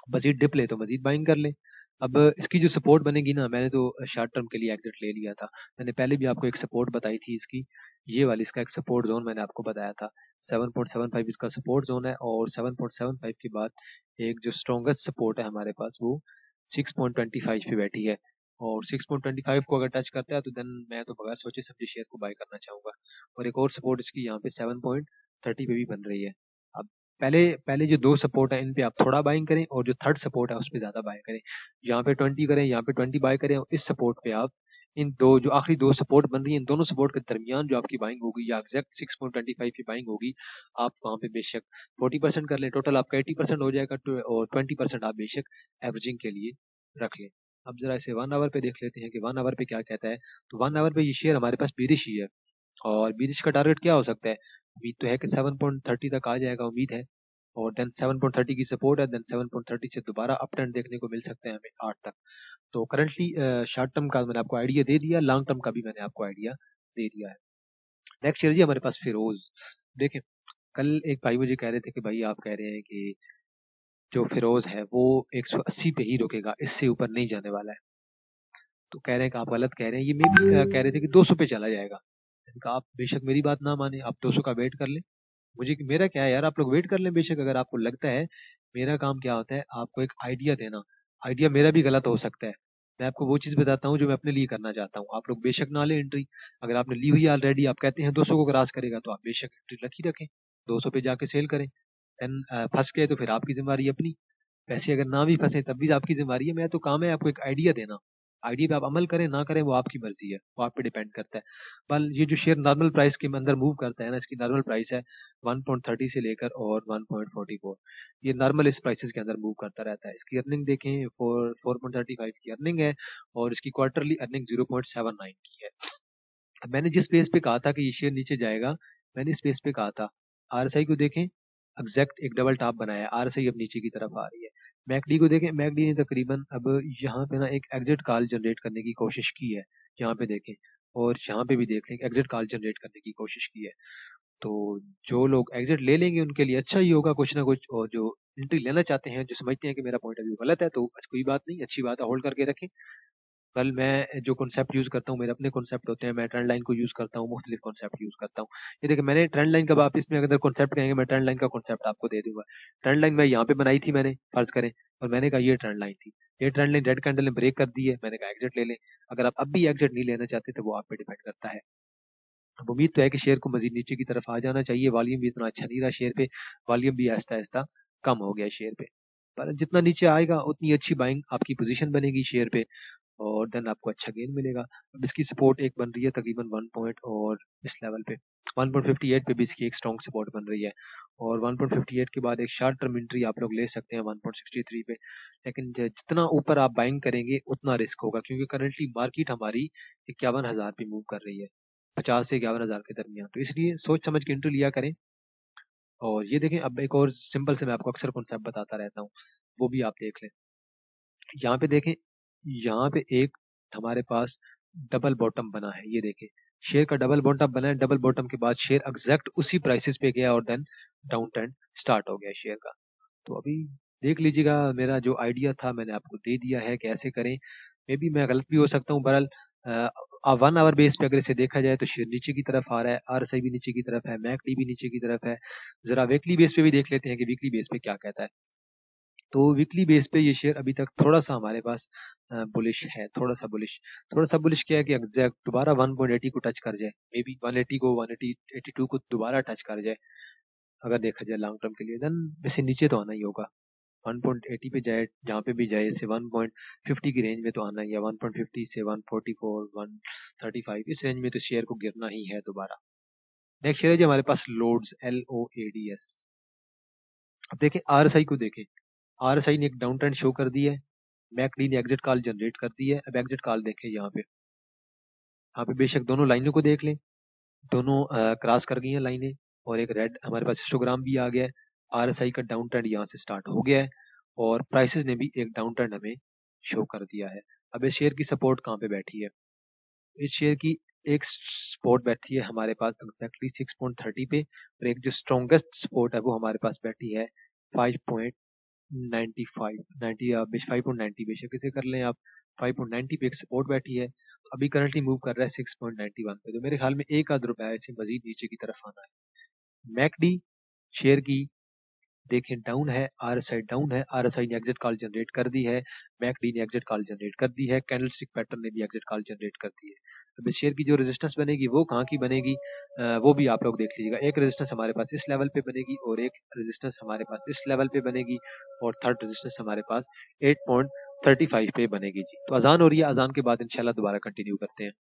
मजीद डिप ले तो मजीद बाइंग कर ले। अब इसकी जो सपोर्ट बनेगी ना, मैंने तो शॉर्ट टर्म के लिए एग्जिट ले लिया था। मैंने पहले भी आपको एक सपोर्ट बताई थी इसकी, ये वाली, इसका एक सपोर्ट जोन मैंने आपको बताया था। 7.75 इसका सपोर्ट जोन है, और 7.75 के बाद एक जो स्ट्रॉन्गेस्ट सपोर्ट है हमारे पास, वो 6.25 पे बैठी है। और 6.25 को अगर टच करता है तो देन मैं तो बगैर सोचे समझे शेयर को बाय करना चाहूंगा। और एक और सपोर्ट इसकी यहाँ पे 7.30 पे भी बन रही है। अब पहले पहले जो 2 सपोर्ट है इन पे आप थोड़ा बाइंग करें, और जो थर्ड सपोर्ट है उस पे ज्यादा बाय करें। यहाँ पे 20 करें, यहाँ पे 20 बाय करें, और इस सपोर्ट पे आप इन दो जो आखिरी 2 सपोर्ट बन रही है, इन दोनों सपोर्ट के दरमियान जो आपकी बाइंग होगी, या एग्जैक्ट 6.25 की बाइंग होगी, आप वहां पे बेशक 40% कर लें, टोटल आपका 80% हो जाएगा, और 20% आप बेशक एवरेजिंग के लिए रख लें। अब जरा इसे 1 आवर पे देख लेते हैं कि 1 आवर पे क्या कहता है। तो 1 आवर पे ये शेयर हमारे पास बेरिश ही है, और बीरिश का टारगेट क्या हो सकता है? उम्मीद तो है कि 7.30 तक आ जाएगा, उम्मीद है। और देन 7.30 की सपोर्ट है, देन 7.30 से दोबारा अप ट्रेंड देखने को मिल सकते हैं हमें 8 तक। तो करंटली शॉर्ट टर्म का मैंने आपको आइडिया दे दिया, लॉन्ग टर्म का भी मैंने आपको आइडिया दे दिया है। नेक्स्ट शेयर जी हमारे पास फिरोज। देखें, कल एक भाई मुझे कह रहे थे कि भाई आप कह रहे हैं कि जो फिरोज है वो 180 पे ही रुकेगा, इससे ऊपर नहीं जाने वाला है। तो कह रहे हैं कि आप गलत कह रहे हैं, ये मे भी कह रहे थे कि 200 पे चला जाएगा। मैंने कहा आप बेशक मेरी बात ना माने, आप 200 का वेट कर लें। मुझे मेरा क्या है यार, आप लोग वेट कर लें बेशक, अगर आपको लगता है। मेरा काम क्या होता है, आपको एक आइडिया देना। आइडिया मेरा भी गलत हो सकता है। मैं आपको वो चीज बताता हूँ जो मैं अपने लिए करना चाहता हूँ। आप लोग बेशक ना लें एंट्री। अगर आपने ली हुई है ऑलरेडी, आप कहते हैं 200 को क्रॉस करेगा, तो आप बेशक एंट्री रखी रखें, 200 पे जाके सेल करें। देन फंस गए तो फिर आपकी जिम्मेवारी अपनी। पैसे अगर ना भी फंसे तब भी आपकी जिम्मेवारी है। मैं तो काम है आपको एक आइडिया देना। आइडिया पे आप अमल करें ना करें वो आपकी मर्जी है, वो आप पे डिपेंड करता है। पर ये जो शेयर नॉर्मल प्राइस के अंदर मूव करता है ना, इसकी नॉर्मल प्राइस है 1.30 से लेकर और 1.44। ये नॉर्मल इस प्राइसेस के अंदर मूव करता रहता है। इसकी अर्निंग देखें, 4.35 की अर्निंग है, और इसकी क्वार्टरली अर्निंग 0.79 की है। अब मैंने जिस बेस पे कहा था कि ये शेयर नीचे जाएगा, मैंने इस बेस पे कहा था। आरएसआई को देखें, एग्जैक्ट एक डबल टॉप बनाया है, आरएसआई अब नीचे की तरफ आ रही है। मैकडी को देखें, मैकडी ने तकरीबन अब यहाँ पे ना एक एग्जिट कॉल जनरेट करने की कोशिश की है। यहाँ पे देखें, और यहाँ पे भी देख लें, एग्जिट कॉल जनरेट करने की कोशिश की है। तो जो लोग एग्जिट ले लेंगे उनके लिए अच्छा ही होगा कुछ ना कुछ, और जो एंट्री लेना चाहते हैं, जो समझते हैं कि मेरा पॉइंट ऑफ व्यू गलत है, तो कोई बात नहीं, अच्छी बात है, होल्ड करके रखें। कल मैं जो कॉन्सेप्ट यूज करता हूँ, मेरे अपने कॉन्सेप्ट होते हैं, मैं ट्रेंड लाइन को यूज करता हूँ, मुख्तलिफ कॉन्सेप्ट यूज करता हूँ। ये देखिए, मैंने ट्रेंड लाइन का, आप इसमें अगर कॉन्सेप्ट कहेंगे, मैं ट्रेंड लाइन का कॉन्सेप्ट आपको दे दूंगा। ट्रेंड लाइन मैं यहाँ पे बनाई थी मैंने, फर्ज करें, और मैंने कहा ये ट्रेंड लाइन थी। ये ट्रेंड लाइन रेड कैंडल ने ब्रेक कर दी है, मैंने कहा एग्जिट ले लें। अगर आप अब भी एग्जिट नहीं लेना चाहते तो वो आप पे डिपेंड करता है। अब उम्मीद तो है कि शेयर को मजीद नीचे की तरफ आ जाना चाहिए। वॉल्यूम भी इतना अच्छा नहीं रहा शेयर पे, वॉल्यूम भी आहिस्ता आहिस्ता कम हो गया शेयर पे। पर जितना नीचे आएगा उतनी अच्छी बाइंग आपकी पोजीशन बनेगी शेयर पे, और देन आपको अच्छा गेन मिलेगा। अब इसकी सपोर्ट एक बन रही है तकरीबन 1 पॉइंट, और इस लेवल पे 1.58 पे भी इसकी एक स्ट्रॉन्ग सपोर्ट बन रही है। और 1.58 के बाद एक शॉर्ट टर्म एंट्री आप लोग ले सकते हैं 1.63 पे। लेकिन जितना ऊपर आप बाइंग करेंगे उतना रिस्क होगा, क्योंकि करंटली मार्केट हमारी 51,000 पे मूव कर रही है, 50 से 51,000 के दरमियान। तो इसलिए सोच समझ के एंट्री लिया करें। और ये देखें, अब एक और सिंपल से मैं आपको अक्सर कॉन्सेप्ट बताता रहता हूँ, वो भी आप देख लें। यहाँ पे देखें, यहाँ पे एक हमारे पास डबल बॉटम बना है, ये देखें, शेयर का डबल बॉटम बना है। डबल बॉटम के बाद शेयर एग्जैक्ट उसी प्राइसेस पे गया, और देन डाउन ट्रेंड स्टार्ट हो गया शेयर का। तो अभी देख लीजिएगा, मेरा जो आइडिया था मैंने आपको दे दिया है कि ऐसे करें। मे बी मैं गलत भी हो सकता हूँ, बहरहाल 1 आवर बेस पे अगर इसे देखा जाए तो शेयर नीचे की तरफ आ रहा है, आरएसआई भी नीचे की तरफ है, मैकडी भी नीचे की तरफ है। जरा वीकली बेस पे भी देख लेते हैं कि वीकली बेस पे क्या कहता है। तो वीकली बेस पे ये शेयर अभी तक थोड़ा सा हमारे पास बुलिश है, थोड़ा सा बुलिश क्या है कि एग्जैक्ट दोबारा 1.80 को टच कर जाए, मे बी 180 को, 182 को दोबारा टच कर जाए, अगर देखा जाए लॉन्ग टर्म के लिए, देन वैसे नीचे तो आना ही होगा। 1.80 पे जाए, जहाँ पे भी जाए, से 1.50 की रेंज में तो आना ही है। 1.50 से 144, 135, इस रेंज में तो शेयर को गिरना ही है दोबारा। नेक्स्ट शेयर है जी हमारे पास लोड्स, LOADS। अब देखें, आरएसआई को देखें, आरएसआई ने एक डाउन ट्रेंड शो कर दी है, मैकडी ने एग्जिट कॉल जनरेट कर दी है। अब एग्जिट कॉल देखें, यहाँ पे बेशक दोनों लाइनों को देख लें, दोनों क्रॉस कर गई हैं लाइनें, और एक रेड हमारे पास हिस्टोग्राम भी आ गया है। आरएसआई का डाउन ट्रेंड यहाँ से स्टार्ट हो गया है, और प्राइसेस ने भी एक डाउन ट्रेंड हमें शो कर दिया है। अब इस शेयर की सपोर्ट कहाँ पे बैठी है? इस शेयर की एक सपोर्ट बैठी है हमारे पास एग्जैक्टली 6.30 पे, और एक जो स्ट्रॉन्गेस्ट सपोर्ट है वो हमारे पास बैठी है 5.95, 5.90, बेशक इसे कर लें आप। 5.90 पे एक सपोर्ट बैठी है, अभी करंटली मूव कर रहा है 6.91 पे। तो मेरे ख्याल में एक आध रुपया ऐसे मजीद नीचे की तरफ आना है। मैकडी शेयर की देखें, डाउन है, आरएसआई डाउन है, आरएसआई ने एग्जिट कॉल जनरेट कर दी है, मैकडी ने एग्जिट कॉल जनरेट कर दी है, कैंडलस्टिक पैटर्न ने भी एग्जिट कॉल जनरेट कर दी है। अब इस शेयर की जो रेजिस्टेंस बनेगी वो कहाँ की बनेगी, वो भी आप लोग देख लीजिएगा। एक रेजिस्टेंस हमारे पास इस लेवल पे बनेगी, और एक रेजिस्टेंस हमारे पास इस लेवल पे बनेगी, और थर्ड रेजिस्टेंस हमारे पास 8.35 पे बनेगी जी। तो अजान हो रही है, अजान के बाद इंशाल्लाह दोबारा कंटिन्यू करते हैं।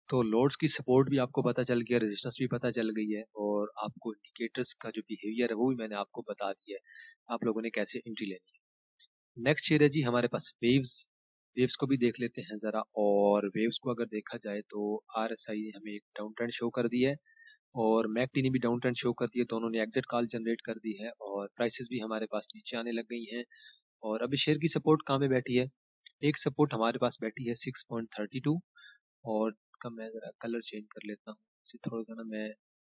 तो लोड्स की सपोर्ट भी आपको पता चल गया, रेजिस्टेंस भी पता चल गई है, और आपको इंडिकेटर्स का जो बिहेवियर है वो भी मैंने आपको बता दिया है, आप लोगों ने कैसे एंट्री लेनी है। नेक्स्ट शेयर है जी हमारे पास वेव्स। वेव्स को भी देख लेते हैं ज़रा। और वेव्स को अगर देखा जाए तो RSI ने हमें एक डाउन ट्रेंड शो कर दी है और मैकडी ने भी डाउन ट्रेंड शो कर दिया। दोनों ने एग्जिट कॉल जनरेट कर दी है और प्राइसेस भी हमारे पास नीचे आने लग गई हैं। और अभी शेयर की सपोर्ट कहाँ पे बैठी है? एक सपोर्ट हमारे पास बैठी है 6.32। और का मैं ज़रा कलर चेंज कर लेता हूँ, इसे थोड़ा सा ना मैं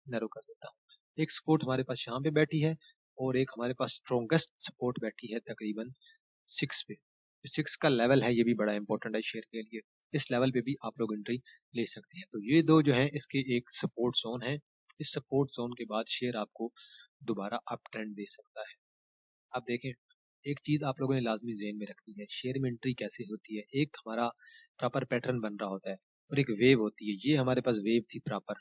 नैरो कर देता हूँ। एक सपोर्ट हमारे पास यहाँ पे बैठी है और एक हमारे पास स्ट्रॉन्गेस्ट सपोर्ट बैठी है तकरीबन 6 पे। 6 का लेवल है, ये भी बड़ा इंपॉर्टेंट है शेयर के लिए। इस लेवल पे भी आप लोग एंट्री ले सकते हैं। तो ये दो जो है इसके एक सपोर्ट जोन है। इस सपोर्ट जोन के बाद शेयर आपको दोबारा अप ट्रेंड दे सकता है। आप देखें, एक चीज आप लोगों ने लाजमी ज़हन में रखनी है, शेयर में एंट्री कैसे होती है। एक हमारा प्रॉपर पैटर्न बन रहा होता है और एक वेव होती है। ये हमारे पास वेव थी प्रॉपर।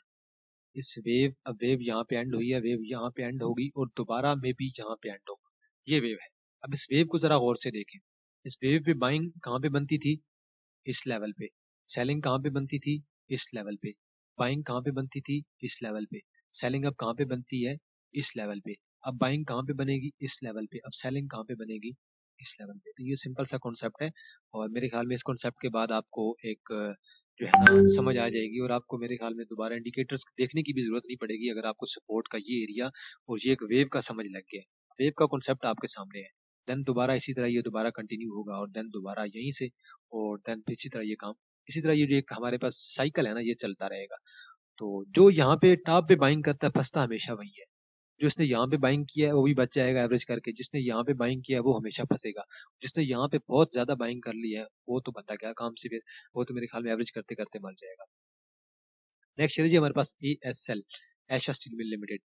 इस वेव, अब वेव यहाँ पे एंड हुई है, वेव यहाँ पे एंड होगी और दोबारा में भी यहाँ पे एंड होगा। ये वेव है। अब इस वेव को जरा गौर से देखें। इस वेव पे बाइंग कहाँ पे बनती थी? इस लेवल पे। सेलिंग कहाँ पे बनती थी? इस लेवल पे। बाइंग कहाँ पे बनती थी? इस लेवल पे। सेलिंग अब कहाँ पे बनती है? इस लेवल पे। अब बाइंग कहाँ पे बनेगी? इस लेवल पे। अब सेलिंग कहाँ पे बनेगी? इस लेवल पे। तो ये सिंपल सा कॉन्सेप्ट है और मेरे ख्याल में इस कॉन्सेप्ट के बाद आपको एक जो है ना समझ आ जाएगी और आपको मेरे ख्याल में दोबारा इंडिकेटर्स देखने की भी जरूरत नहीं पड़ेगी अगर आपको सपोर्ट का ये एरिया और ये एक वेव का समझ लग गया। वेव का कॉन्सेप्ट आपके सामने है। देन दोबारा इसी तरह ये दोबारा कंटिन्यू होगा और देन दोबारा यहीं से और देन इसी तरह ये काम, इसी तरह ये जो एक हमारे पास साइकिल है ना, ये चलता रहेगा। तो जो यहाँ पे टॉप पे बाइंग करता है फंसता हमेशा वही है। जो इसने यहाँ पे बाइंग किया है वो भी बच जाएगा एवरेज करके, जिसने यहाँ पे बाइंग किया है वो हमेशा फंसेगा। जिसने यहाँ पे बहुत ज्यादा बाइंग कर ली है वो तो बंदा क्या काम से, फिर वो तो मेरे ख्याल में एवरेज करते करते मर जाएगा। नेक्स्ट चलिए हमारे पास ASL, Asia steel mill limited.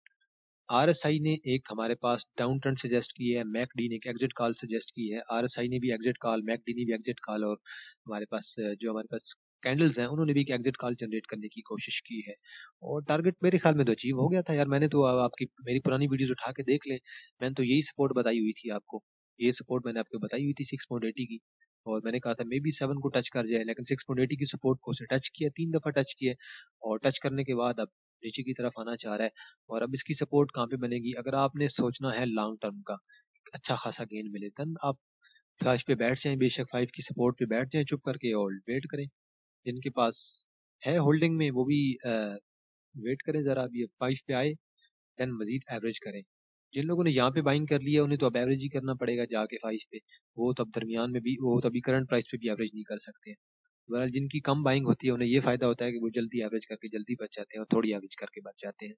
RSI ने एक हमारे पास डाउन ट्रेंड सजेस्ट की है, मैकडी ने एक एग्जिट कॉल सजेस्ट की है। RSI ने भी एग्जिट कॉल, मैकडी ने भी एग्जिट कॉल और हमारे पास जो हमारे पास कैंडल्स हैं उन्होंने भी एक एग्जिट कॉल जनरेट करने की कोशिश की है। और टारगेट मेरे ख्याल में तो अचीव हो गया था यार। मैंने तो आपकी मेरी पुरानी वीडियोस उठा के देख लें, मैंने तो यही सपोर्ट बताई हुई थी आपको। ये सपोर्ट मैंने आपको बताई हुई थी 6.80 की और मैंने कहा था मे बी 7 को टच कर जाए, लेकिन 6.80 की सपोर्ट को उसे टच किया, 3 दफा टच किया और टच करने के बाद अब नीचे की तरफ आना चाह रहा है। और अब इसकी सपोर्ट कहाँ पे बनेगी? अगर आपने सोचना है लॉन्ग टर्म का अच्छा खासा गेन मिले, तब आप 5 पे बैठ जाएं, बेशक 5 की सपोर्ट पे बैठ जाएं चुप करके और वेट करें। जिनके पास है होल्डिंग में वो भी वेट करें जरा, अभी 5 पे आए देन मजीद एवरेज करें। जिन लोगों ने यहाँ पे बाइंग कर लिया उन्हें तो अब एवरेज ही करना पड़ेगा जाके 5 पे। वो तो अब दरमियान में भी, वो तो अभी करंट प्राइस पे भी एवरेज नहीं कर सकते हैं। बहरहाल जिनकी कम बाइंग होती है उन्हें ये फायदा होता है कि वो जल्दी एवरेज करके जल्दी बच जाते हैं और थोड़ी एवरेज करके बच जाते हैं।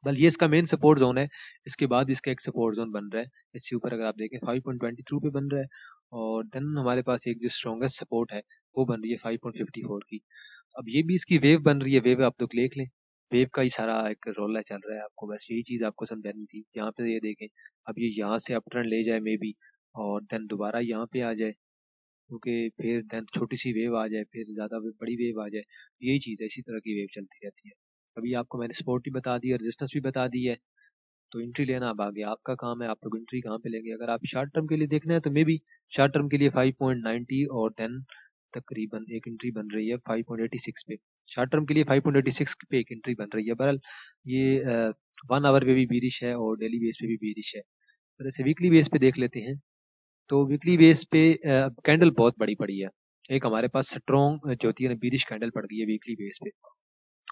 बल ये इसका मेन सपोर्ट जोन है। इसके बाद इसका एक सपोर्ट जोन बन रहा है, इससे ऊपर अगर आप देखें 5.22 पे बन रहा है। और देन हमारे पास एक जो स्ट्रॉन्गेस्ट सपोर्ट है वो बन रही है 5.54 की। अब ये भी इसकी वेव बन रही है, वेव आप तो देख लें। वेव का ही सारा एक रोला चल रहा है, आपको बस यही चीज आपको समझानी थी। यहाँ पे ये देखें, अब ये यहाँ से अप ट्रेंड ले जाए मे बी और देन दोबारा यहाँ पे आ जाए, क्योंकि फिर देन छोटी सी वेव आ जाए, फिर ज्यादा बड़ी वेव आ जाए। यही चीज है, इसी तरह की वेव चलती रहती है। अभी आपको मैंने सपोर्ट भी बता दी है, रेजिस्टेंस भी बता दी है। तो एंट्री लेना अब आगे आपका काम है, आप लोग एंट्री कहाँ पे लेंगे। अगर आप शॉर्ट टर्म के लिए देखना है तो मे बी शॉर्ट टर्म के लिए 5.90 और देन तकरीबन एक एंट्री बन रही है 5.86 पे। शॉर्ट टर्म के लिए 5.86 पे एक एंट्री बन रही है। बहरहाल ये 1 आवर पे भी बीरिश है और डेली बेस पे भी बीरिश है। पर ऐसे वीकली बेस पे देख लेते हैं तो वीकली बेस पे कैंडल बहुत बड़ी पड़ी है। एक हमारे पास स्ट्रॉन्ग जो होती है ना बीरिश कैंडल पड़ गई है वीकली बेस पे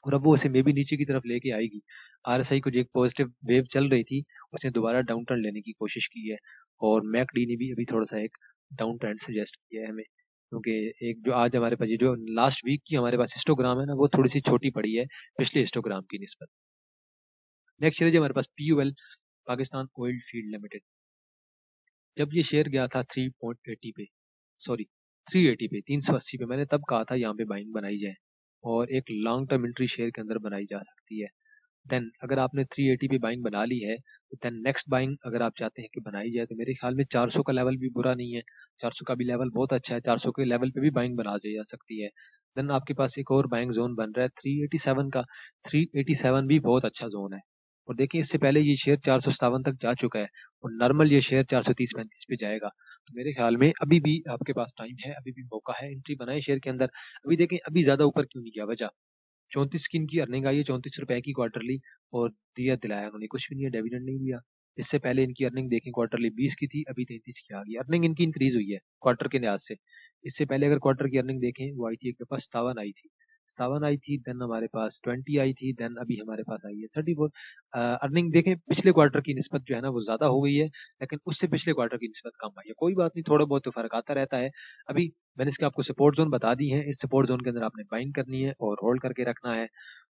और अब वो उसे मे बी नीचे की तरफ लेके आएगी। RSI को जो एक पॉजिटिव वेव चल रही थी उसने दोबारा डाउन ट्रेंड लेने की कोशिश की है और मैकडी ने भी अभी थोड़ा सा एक डाउन ट्रेंड सजेस्ट किया है हमें, क्योंकि एक जो आज हमारे पास ये जो लास्ट वीक की हमारे पास हिस्टोग्राम है ना वो थोड़ी सी छोटी पड़ी है पिछले हिस्टोग्राम की निस्बत। नेक्स्ट चलिए हमारे पास PUL, Pakistan oil field limited. जब ये शेयर गया था 3.80 पे, सॉरी 380 पे, 380 पे, मैंने तब कहा था यहाँ पे बाइंग बनाई जाए और एक लॉन्ग टर्म एंट्री शेयर के अंदर बनाई जा सकती है। देन अगर आपने 380 पे बाइंग बना ली है तो देन नेक्स्ट बाइंग अगर आप चाहते हैं कि बनाई जाए तो मेरे ख्याल में 400 का लेवल भी बुरा नहीं है। 400 का भी लेवल बहुत अच्छा है, 400 के लेवल पे भी बाइंग बना दी जा सकती है। देन आपके पास एक और बाइंग जोन बन रहा है 387 का। 387 भी बहुत अच्छा जोन है और देखिए इससे पहले ये शेयर 457 तक जा चुका है और नॉर्मल ये शेयर 430-35 पे जाएगा। तो मेरे ख्याल में अभी भी आपके पास टाइम है, अभी भी मौका है, एंट्री बनाए शेयर के अंदर। अभी देखें अभी ज्यादा ऊपर क्यों नहीं गया, वजह 34 की इनकी अर्निंग आई है, 34 रुपए की क्वार्टरली और दिया दिलाया उन्होंने कुछ भी नहीं है, डिविडेंड नहीं दिया। इससे पहले इनकी अर्निंग देखें क्वार्टरली 20 की थी, अभी 33 की आ गई। अर्निंग इनकी इंक्रीज हुई है क्वार्टर के लिहाज से। इससे पहले अगर क्वार्टर की अर्निंग देखें, वो आई थी एक के पास 57 आई थी, 57 आई थी, देन हमारे पास 20 आई थी, देन अभी हमारे पास आई है 34। अर्निंग देखें पिछले क्वार्टर की निस्बत जो है ना वो ज्यादा हो गई है, लेकिन उससे पिछले क्वार्टर की निस्बत कम आई है। कोई बात नहीं, थोड़ा बहुत तो फर्क आता रहता है। अभी मैंने इसके आपको सपोर्ट जोन बता दी है, इस सपोर्ट जोन के अंदर आपने बाइंग करनी है और होल्ड करके रखना है।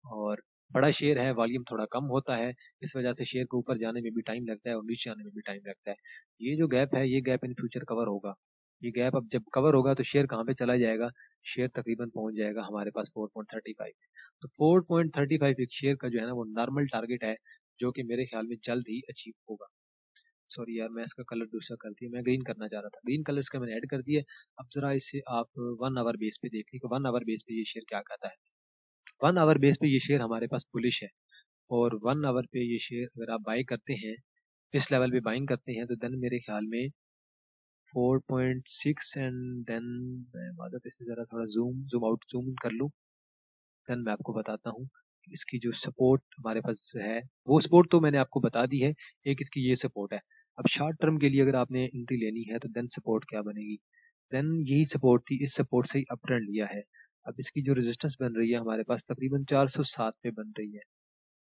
और बड़ा शेयर है, वॉल्यूम थोड़ा कम होता है, इस वजह से शेयर को ऊपर जाने में भी टाइम लगता है और नीचे आने में भी टाइम लगता है। ये जो गैप है, ये गैप इन फ्यूचर कवर होगा। ये गैप अब जब कवर होगा तो शेयर कहाँ पे चला जाएगा, शेयर तकरीबन पहुंच जाएगा हमारे पास 4.35 पे। तो 4.35 एक शेयर का जो है ना वो नॉर्मल टारगेट है, जो कि मेरे ख्याल में जल्द ही अचीव होगा। सॉरी यार, मैं इसका कलर दूसरा कर दिया, मैं ग्रीन करना चाह रहा था, ग्रीन कलर इसका मैंने ऐड कर दिया। अब जरा इसे आप 1 आवर बेस पे देख लीजिए, 1 आवर बेस पे ये शेयर क्या कहता है। 1 आवर बेस पे ये शेयर हमारे पास बुलिश है, और 1 आवर पे ये शेयर अगर आप बाई करते हैं, इस लेवल पे बाइंग करते हैं, तो देन मेरे ख्याल में 4.6 एंड देन मैं मदद इससे ज़रा थोड़ा जूम आउट जूम इन कर लूँ, देन मैं आपको बताता हूँ इसकी जो सपोर्ट हमारे पास है, वो सपोर्ट तो मैंने आपको बता दी है। एक इसकी ये सपोर्ट है। अब शॉर्ट टर्म के लिए अगर आपने एंट्री लेनी है तो देन सपोर्ट क्या बनेगी, देन यही सपोर्ट थी, इस सपोर्ट से ही अप ट्रेंड लिया है। अब इसकी जो रेजिस्टेंस बन रही है हमारे पास तकरीबन 407 पे बन रही है।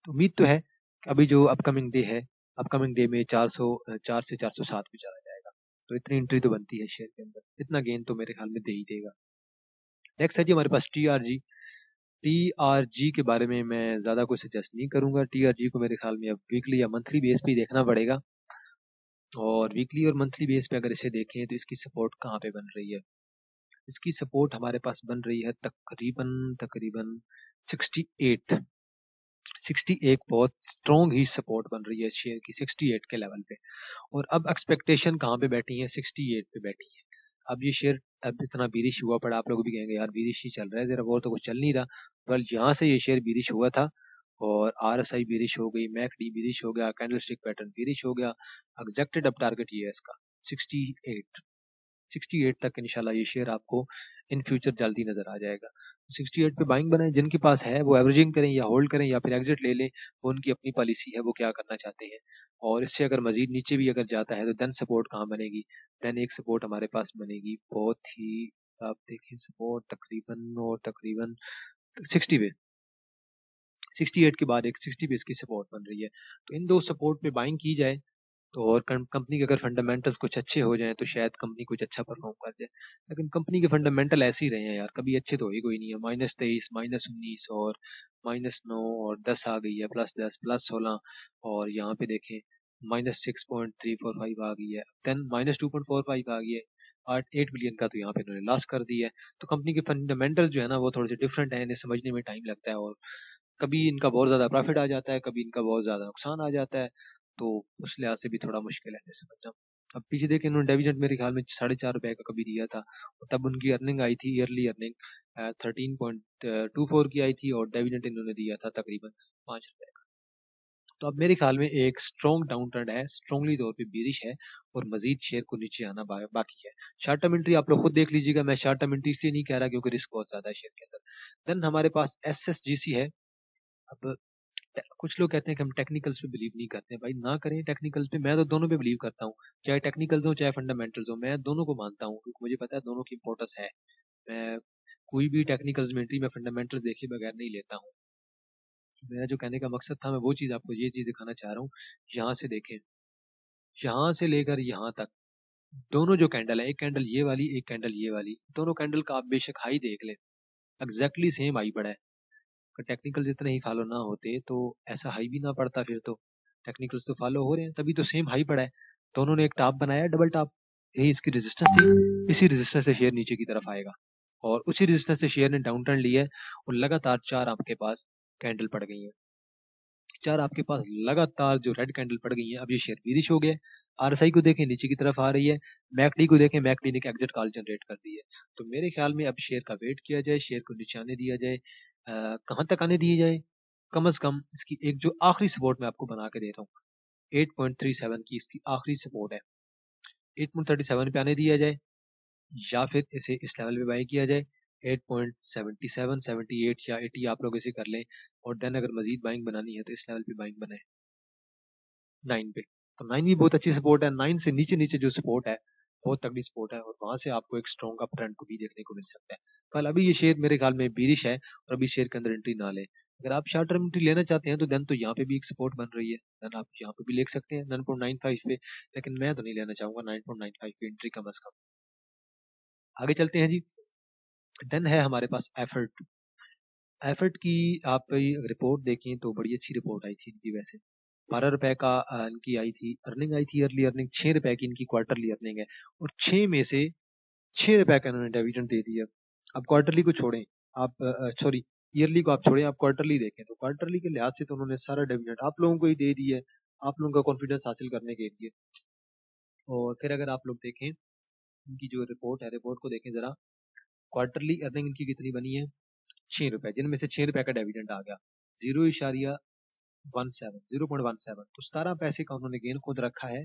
तो उम्मीद तो है कि अभी जो अपकमिंग डे है, अपकमिंग डे में 404 से 407 पे चला जाएगा। तो इतनी एंट्री तो बनती है शेयर के अंदर, इतना गेन तो मेरे ख्याल में दे ही देगा। नेक्स्ट है जी हमारे पास टीआरजी। टीआरजी के बारे में मैं ज़्यादा कुछ सजेस्ट नहीं करूंगा। टीआरजी को मेरे ख्याल में अब वीकली या मंथली बेस पे ही देखना पड़ेगा, और वीकली और मंथली बेस पे अगर इसे देखें तो इसकी सपोर्ट कहाँ पे बन रही है, इसकी सपोर्ट हमारे पास बन रही है तकरीबन तकरीबन 68। 68 बहुत स्ट्रॉन्ग ही सपोर्ट बन रही है शेयर की 68 के लेवल पे। और अब एक्सपेक्टेशन कहाँ पे बैठी है, 68 पे बैठी है। अब ये शेयर अब इतना बीरिश हुआ पड़ा, आप लोग भी कहेंगे यार बीरिश ही चल रहा है, जरा वो तो कुछ चल नहीं रहा। पर यहाँ से ये शेयर बीरिश हुआ था, और आरएसआई बीरिश हो गई, मैकडी बीरिश हो गया, कैंडलस्टिक पैटर्न बीरिश हो गया। एग्जैक्टेड अब टारगेट ये है इसका 68। 68 तक इंशाल्लाह ये शेयर आपको इन फ्यूचर जल्दी नजर आ जाएगा। 68 पे बाइंग बनाए, जिनके पास है वो एवरेजिंग करें या होल्ड करें या फिर एग्जिट ले लें, वो उनकी अपनी पॉलिसी है, वो क्या करना चाहते हैं। और इससे अगर मजीद नीचे भी अगर जाता है तो देन सपोर्ट कहाँ बनेगी, देन एक सपोर्ट हमारे पास बनेगी बहुत ही, आप देखें सपोर्ट तकरीबन और तकरीबन 60 पे, 68 के बाद एक 60 पे इसकी सपोर्ट बन रही है। तो इन दो सपोर्ट पे बाइंग की जाए तो, और कंपनी के अगर फंडामेंटल्स कुछ अच्छे हो जाएं तो शायद कंपनी कुछ अच्छा परफॉर्म कर जाए। लेकिन कंपनी के फंडामेंटल ऐसे ही रहे हैं यार, कभी अच्छे तो ही कोई नहीं है। -23, -19 और -9 और 10 आ गई है, +10 +16, और यहाँ पे देखें -6.345 आ गई है, देन -2.45 आ गई है। 8 बिलियन का तो यहाँ पे इन्होंने लॉस कर दी है। तो कंपनी के फंडामेंटल जो है ना वो थोड़े से डिफरेंट है, इन्हें समझने में टाइम लगता है, और कभी इनका बहुत ज्यादा प्रॉफिट आ जाता है, कभी इनका बहुत ज्यादा नुकसान आ जाता है। तो उस लिहाज से भी थोड़ा मुश्किल है इन्हें समझना। अब पीछे देखें, इन्होंने डिविडेंड मेरे ख्याल में 4.5 रुपए का कभी दिया था, और तब उनकी अर्निंग आई थी, ईयरली अर्निंग 13.24 की आई थी, और डिविडेंड इन्होंने दिया था तकरीबन 5 रुपए का। तो अब मेरे ख्याल में एक स्ट्रॉन्ग डाउन ट्रेंड है, स्ट्रॉन्गली तौर पे बीरिश है, और मजीद शेयर को नीचे आना बाकी है। शॉर्ट टर्म एंट्री आप लोग खुद देख लीजिएगा, मैं शॉर्ट टर्म एंट्री इसलिए नहीं कह रहा क्योंकि रिस्क बहुत ज्यादा है शेयर के अंदर। देन हमारे पास एसएसजीसी है। अब कुछ लोग कहते हैं कि हम टेक्निकल्स पे बिलीव नहीं करते हैं, भाई ना करें टेक्निकल्स पे, मैं तो दोनों पे बिलीव करता हूँ, चाहे टेक्निकल्स हो चाहे फंडामेंटल्स हो, मैं दोनों को मानता हूँ क्योंकि मुझे पता है दोनों की इंपॉर्टेंस है। मैं कोई भी टेक्निकल्स में एंट्री में फंडामेंटल्स देखे बगैर नहीं लेता हूँ। मेरा जो कहने का मकसद था, मैं वो चीज़ आपको ये चीज़ दिखाना चाह रहा हूँ। यहाँ से देखें, यहाँ से लेकर यहाँ तक दोनों जो कैंडल है, एक कैंडल ये वाली एक कैंडल ये वाली, दोनों कैंडल का आप बेशक हाई देख लें, एग्जैक्टली सेम हाई पड़ा है। अगर टेक्निकल जितने ही फॉलो ना होते तो ऐसा हाई भी ना पड़ता, फिर तो टेक्निकल्स तो फॉलो हो रहे हैं तभी तो सेम हाई पड़ा है। दोनों ने एक टॉप बनाया, डबल टॉप, यही इसकी रेजिस्टेंस थी, इसी रेजिस्टेंस से शेयर नीचे की तरफ आएगा, और उसी रेजिस्टेंस से शेयर ने डाउन टर्न लिया है, और लगातार 4 आपके पास कैंडल पड़ गई हैं, 4 आपके पास लगातार जो रेड कैंडल पड़ गई है। अब ये शेयर बीरिश हो गया। आरएसआई को देखें नीचे की तरफ आ रही है, मैकडी को देखें, मैकडी ने एग्जिट कॉल जनरेट कर दी है। तो मेरे ख्याल में अब शेयर का वेट किया जाए, शेयर को नीचे आने दिया जाए। कहाँ तक आने दिया जाए, कम से कम इसकी एक जो आखिरी सपोर्ट मैं आपको बना के दे रहा हूँ 8.37 की इसकी आखिरी सपोर्ट है, 8.37 पे आने दिया जाए, या फिर इसे इस लेवल पे बाई किया जाए 8.77 78 या 80 आप लोग इसे कर लें। और देन अगर मजीद बाइंग बनानी है तो इस लेवल पे बाइंग बनाए 9 पे। तो 9 भी बहुत अच्छी सपोर्ट है। 9 से नीचे नीचे जो सपोर्ट है बहुत तगड़ी सपोर्ट है, और वहां से आपको एक स्ट्रॉन्ग अप ट्रेंड को भी देखने को मिल सकता है। कल अभी ये शेयर मेरे ख्याल में बीरिश है, और अभी शेयर के अंदर एंट्री ना ले। अगर आप शॉर्ट टर्म एंट्री लेना चाहते हैं तो देन तो यहाँ पे भी एक सपोर्ट बन रही है, देन आप यहाँ पे भी ले सकते हैं 9.95 पे, लेकिन मैं तो नहीं लेना चाहूंगा 9.95 पे एंट्री कम अज कम। आगे चलते हैं जी। देन है हमारे पास एफर्ट। एफर्ट की आप रिपोर्ट देखें तो बड़ी अच्छी रिपोर्ट आई थी इनकी। वैसे 12 रुपए का इनकी आई थी अर्निंग, आई थी अर्ली अर्निंग। 6 रुपए की इनकी क्वार्टरली अर्निंग है, और 6 में से 6 रुपए का इन्होंने डिविडेंड दे दिया। अब क्वार्टरली को छोड़ें, आप सॉरी ईयरली को आप छोड़ें, आप क्वार्टरली देखें तो क्वार्टरली के लिहाज से तो उन्होंने सारा डिविडेंड आप लोगों को ही दे दिया है, आप लोगों का कॉन्फिडेंस हासिल करने के लिए। और फिर अगर आप लोग देखें इनकी जो रिपोर्ट है, रिपोर्ट को देखें जरा। क्वार्टरली अर्निंग इनकी कितनी बनी है? 6 रुपए, जिनमें से 6 रुपए का डिविडेंड आ गया। 0.17 तो 17 पैसे का उन्होंने गेन खुद रखा है,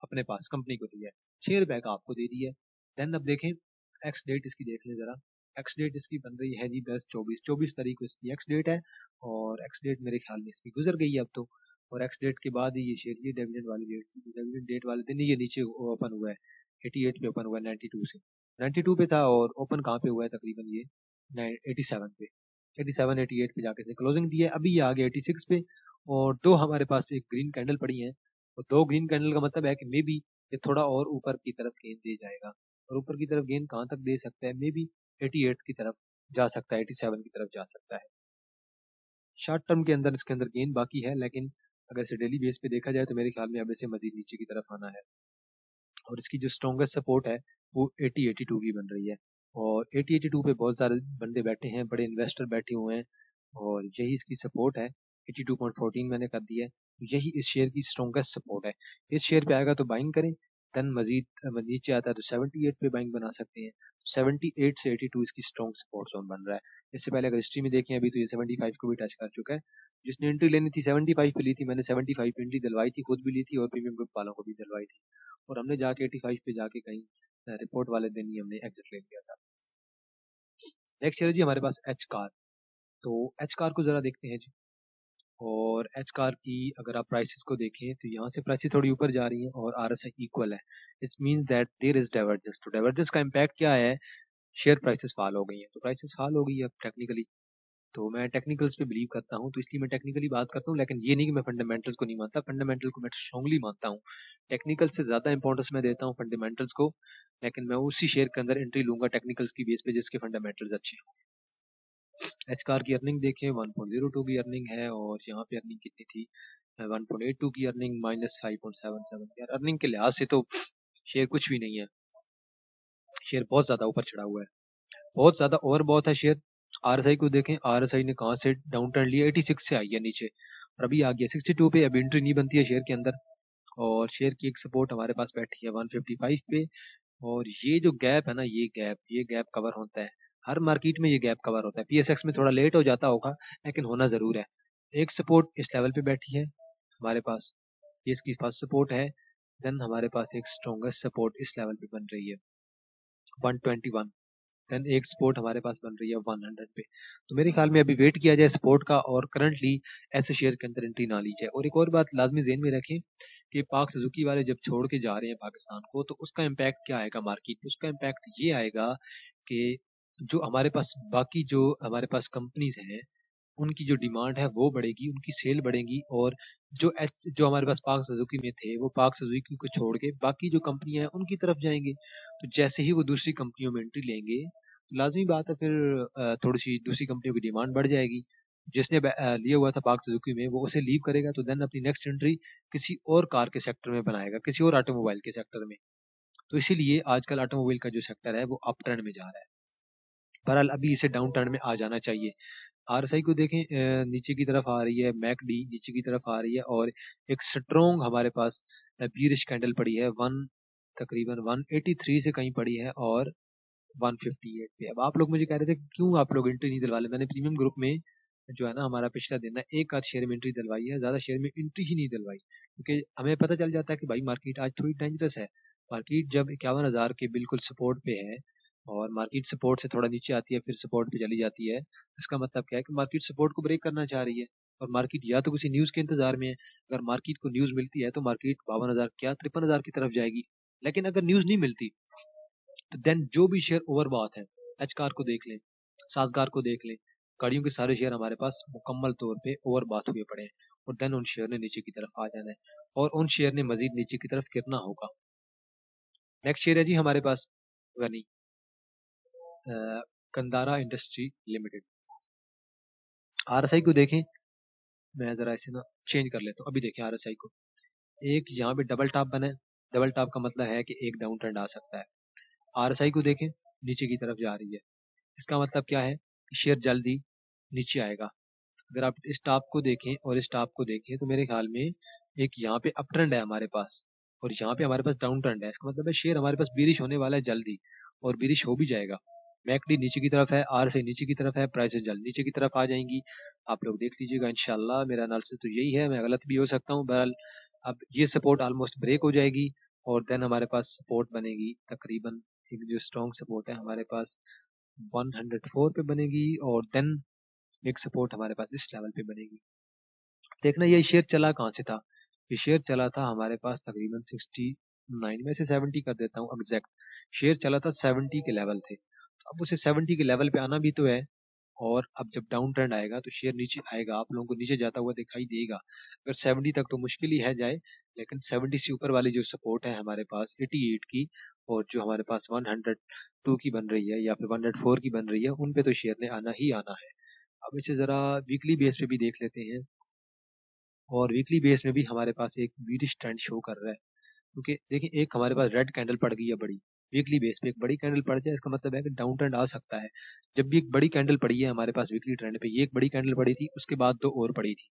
अपने पास कंपनी को दिया है। 6 रुपए का आपको दे दिया है। देन अब देखें एक्स डेट इसकी देख लें जरा। एक्स डेट इसकी बन रही है जी 10/24 को इसकी एक्स डेट है, और एक्स डेट मेरे ख्याल में इसकी गुजर गई है अब तो। और एक्स डेट के बाद ही ये शेयर, ये डिविडेंड वाली डेट थी, डिविडेंड डेट वाले दिन ही ये नीचे ओपन हुआ है। 88 पे ओपन हुआ है 92 से। 92 पे था, और ओपन कहाँ पे हुआ है तकरीबन ये 87 पे। 87 88 पे जाके इसने क्लोजिंग दी है। अभी ये आ गया 86 पे, और दो हमारे पास एक ग्रीन कैंडल पड़ी है, और दो ग्रीन कैंडल का मतलब है कि मे बी ये थोड़ा और ऊपर की तरफ गेंद दे जाएगा। और ऊपर की तरफ गेंद कहाँ तक दे सकता है? मे बी 88 की तरफ जा सकता है, 87 की तरफ जा सकता है। शॉर्ट टर्म के अंदर इसके अंदर गेंद बाकी है, लेकिन अगर इसे डेली बेस पे देखा जाए तो मेरे ख्याल में अब इसे मजीद नीचे की तरफ आना है। और इसकी जो स्ट्रॉन्गेस्ट सपोर्ट है वो 80-82 की बन रही है, और 80-82 पे बहुत सारे बंदे बैठे हैं, बड़े इन्वेस्टर बैठे हुए हैं, और यही इसकी सपोर्ट है। 82.14 मैंने कर दिया है, यही इस शेयर की स्ट्रॉन्गेस्ट सपोर्ट है। इस शेयर पे आएगा तो बाइंग करें, देन मजीद नीचे आता है तो 78 पे बाइंग बना सकते हैं। 78 से 82 इसकी स्ट्रॉन्ग सपोर्ट जोन बन रहा है। इससे पहले अगर हिस्ट्री में देखें अभी तो ये 75 को भी टच कर चुका है। जिसने एंट्री लेनी थी 75 पे ली थी, मैंने 75 पे एंट्री दिलवाई थी, खुद भी ली थी और प्रीमियम ग्रुप वालों को भी दिलवाई थी, और हमने जाके 85 पे जाके कहीं रिपोर्ट वाले दिन ही हमने एग्जिट ले लिया था। नेक्स्ट शेयर जी हमारे पास एच कार। तो एच कार को जरा देखते हैं जी। और एच कार की अगर आप प्राइसेस को देखें तो यहाँ से प्राइसेस थोड़ी ऊपर जा रही हैं, और आरएसआई इक्वल है। It means that there is divergence. तो डाइवर्जेंस का इम्पैक्ट क्या है? शेयर प्राइसेस फॉल हो गई हैं। तो प्राइसेस फॉल हो गई है अब टेक्निकली, तो मैं टेक्निकल्स पे बिलीव करता हूँ, तो इसलिए मैं टेक्निकली बात करता हूँ, लेकिन ये नहीं कि मैं फंडामेंटल्स को नहीं मानता। फंडामेंटल को मैं स्ट्रांगली मानता हूँ, टेक्निकल से ज्यादा इंपॉर्टेंस मैं देता हूँ फंडामेंटल्स को, लेकिन मैं उसी शेयर के अंदर एंट्री लूंगा टेक्निकल्स की बेस पे जिसके फंडामेंटल्स अच्छे हों। एच कार की अर्निंग देखें 1.02 की अर्निंग है, और यहाँ पे अर्निंग कितनी थी? 1.82 की अर्निंग माइनस 5.77। यार अर्निंग के लिहाज से तो शेयर कुछ भी नहीं है, शेयर बहुत ज्यादा ऊपर चढ़ा हुआ है, बहुत ज्यादा ओवर बहुत है शेयर। आरएसआई को देखें, आरएसआई ने कहाँ से डाउन टर्न लिया? 86 से आई है नीचे, और अभी आ गया 62 पे। अभी एंट्री नहीं बनती है शेयर के अंदर, और शेयर की एक सपोर्ट हमारे पास बैठी है 155 पे। और ये जो गैप है ना, ये गैप कवर होता है, हर मार्केट में ये गैप कवर होता है। पीएसएक्स में थोड़ा लेट हो जाता होगा, लेकिन होना जरूर है। एक सपोर्ट इस लेवल पे बैठी है हमारे पास, ये इसकी फर्स्ट सपोर्ट है। देन हमारे पास एक स्ट्रॉन्गेस्ट सपोर्ट इस लेवल पे बन रही है 121। देन एक सपोर्ट हमारे पास बन रही है 100 पे। तो मेरे ख्याल में अभी वेट किया जाए सपोर्ट का, और करंटली ऐसे शेयर के अंदर एंट्री ना ली जाए। और एक और बात लाजमी ज़हन में रखें कि पाक सुजुकी वाले जब छोड़ के जा रहे हैं पाकिस्तान को, तो उसका इम्पैक्ट क्या आएगा मार्केट पे? उसका इम्पैक्ट ये आएगा कि जो हमारे पास बाकी जो हमारे पास कंपनीज हैं उनकी जो डिमांड है वो बढ़ेगी, उनकी सेल बढ़ेगी, और जो हमारे पास पाक सुजुकी में थे वो पाक सुजुकी को छोड़ के बाकी जो कंपनियां हैं उनकी तरफ जाएंगे। तो जैसे ही वो दूसरी कंपनियों में एंट्री लेंगे तो लाजमी बात है फिर थोड़ी सी दूसरी कंपनियों की डिमांड बढ़ जाएगी। जिसने लिया हुआ था पाक सुजुकी में वो उसे लीव करेगा, तो देन अपनी नेक्स्ट एंट्री किसी और कार के सेक्टर में बनाएगा, किसी और ऑटोमोबाइल के सेक्टर में। तो इसीलिए आजकल ऑटोमोबाइल का जो सेक्टर है वो अप ट्रेंड में जा रहा है। बहरहाल अभी इसे डाउन टर्न में आ जाना चाहिए। आरएसआई को देखें, नीचे की तरफ आ रही है, मैकडी नीचे की तरफ आ रही है, और एक स्ट्रॉन्ग हमारे पास बीरिश कैंडल पड़ी है तकरीबन 183 से कहीं पड़ी है, और 158 पे। अब आप लोग मुझे कह रहे थे कि क्यों आप लोग एंट्री नहीं दिलवा ले? मैंने प्रीमियम ग्रुप में जो है ना हमारा पिछला दिन है, एक आध शेयर में एंट्री दिलवाई है, ज्यादा शेयर में एंट्री ही नहीं दिलवाई, क्योंकि हमें पता चल जाता है कि भाई मार्केट आज थोड़ी डेंजरस है। मार्केट जब 51,000 के बिल्कुल सपोर्ट पे है, और मार्केट सपोर्ट से थोड़ा नीचे आती है फिर सपोर्ट पे चली जाती है, इसका मतलब क्या है कि मार्केट सपोर्ट को ब्रेक करना चाह रही है। और मार्केट या तो किसी न्यूज़ के इंतजार में है। अगर मार्केट को न्यूज़ मिलती है तो मार्केट 52,000 क्या 53,000 की तरफ जाएगी। लेकिन अगर न्यूज़ नहीं मिलती तो देन जो भी शेयर ओवरबॉट है, एच कार को देख लें, साजगार को देख लें, गाड़ियों के सारे शेयर हमारे पास मुकम्मल तौर पे ओवरबॉट हुए पड़े हैं और देन उन शेयर ने नीचे की तरफ आ जाना है और उन शेयर ने मजीद नीचे की तरफ गिरना होगा। नेक्स्ट शेयर है जी हमारे पास गनी, कंदारा इंडस्ट्री लिमिटेड। आरएसआई को देखें, मैं जरा इसे ना चेंज कर लेता हूँ। अभी देखें आरएसआई को, एक यहाँ पे डबल टॉप बना है। डबल टॉप का मतलब है कि एक डाउन ट्रेंड आ सकता है। आरएसआई को देखें, नीचे की तरफ जा रही है। इसका मतलब क्या है कि शेयर जल्दी नीचे आएगा। अगर आप इस टॉप को देखें और इस टॉप को देखें तो मेरे ख्याल में एक यहाँ पे अप ट्रेंड है हमारे पास और यहाँ पे हमारे पास डाउन ट्रेंड है। इसका मतलब है शेयर हमारे पास बीरिश होने वाला है जल्दी और बीरिश हो भी जाएगा। मैकडी नीचे की तरफ है, आरएसआई नीचे की तरफ है, प्राइसेस जल्द नीचे की तरफ आ जाएंगी। आप लोग देख लीजिएगा इंशाल्लाह। मेरा एनालिसिस तो यही है, मैं गलत भी हो सकता हूँ। बहरहाल अब ये सपोर्ट ऑलमोस्ट ब्रेक हो जाएगी और देन हमारे पास सपोर्ट बनेगी तकरीबन, एक जो स्ट्रॉन्ग सपोर्ट है हमारे पास 104 पे बनेगी और देन एक सपोर्ट हमारे पास इस लेवल पे बनेगी। देखना ये शेयर चला कहाँ से था। ये शेयर चला था हमारे पास तकरीबन 69 में से 70 कर देता हूँ एग्जैक्ट। शेयर चला था 70 के लेवल थे। अब उसे 70 के लेवल पे आना भी तो है और अब जब डाउन ट्रेंड आएगा तो शेयर नीचे आएगा, आप लोगों को नीचे जाता हुआ दिखाई देगा। अगर 70 तक तो मुश्किल ही है जाए, लेकिन 70 से ऊपर वाली जो सपोर्ट है हमारे पास 88 की और जो हमारे पास 102 की बन रही है या फिर 104 की बन रही है, उन पे तो शेयर ने आना ही आना है। अब इसे जरा वीकली बेस पे भी देख लेते हैं और वीकली बेस में भी हमारे पास एक बीरिश ट्रेंड शो कर रहा है। क्योंकि देखिए एक हमारे पास रेड कैंडल पड़ गई है बड़ी, वीकली बेस पे एक बड़ी कैंडल पड़ जाए इसका मतलब है कि डाउन ट्रेंड आ सकता है। जब भी एक बड़ी कैंडल पड़ी है हमारे पास वीकली ट्रेंड पे, ये एक बड़ी कैंडल पड़ी थी, उसके बाद दो और पड़ी थी,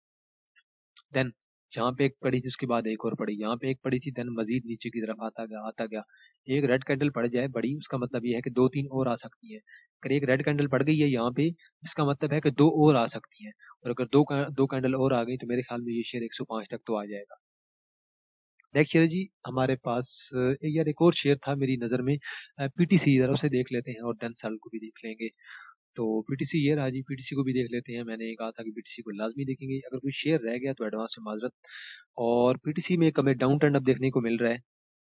देन यहाँ पे एक पड़ी थी, उसके बाद एक और पड़ी, यहाँ पे एक पड़ी थी, देन मजीद नीचे की तरफ आता गया आता गया। एक रेड कैंडल पड़ जाए बड़ी, उसका मतलब ये है कि दो तीन और आ सकती है। अगर एक रेड कैंडल पड़ गई है यहाँ पे, इसका मतलब है कि दो और आ सकती है और अगर दो कैंडल और आ गई तो मेरे ख्याल में ये शेयर 105 तक तो आ जाएगा। नेक्स्ट शेयर है जी हमारे पास यार एक और शेयर था मेरी नज़र में, पीटीसी, जरा उसे देख लेते हैं और देन सेल को भी देख लेंगे। तो पीटीसी ये रहा जी, पीटीसी को भी देख लेते हैं। मैंने कहा था कि पीटीसी को लाजमी देखेंगे, अगर कोई शेयर रह गया तो एडवांस में माजरत। और पीटीसी में एक हमें डाउन ट्रेंड अब देखने को मिल रहा है।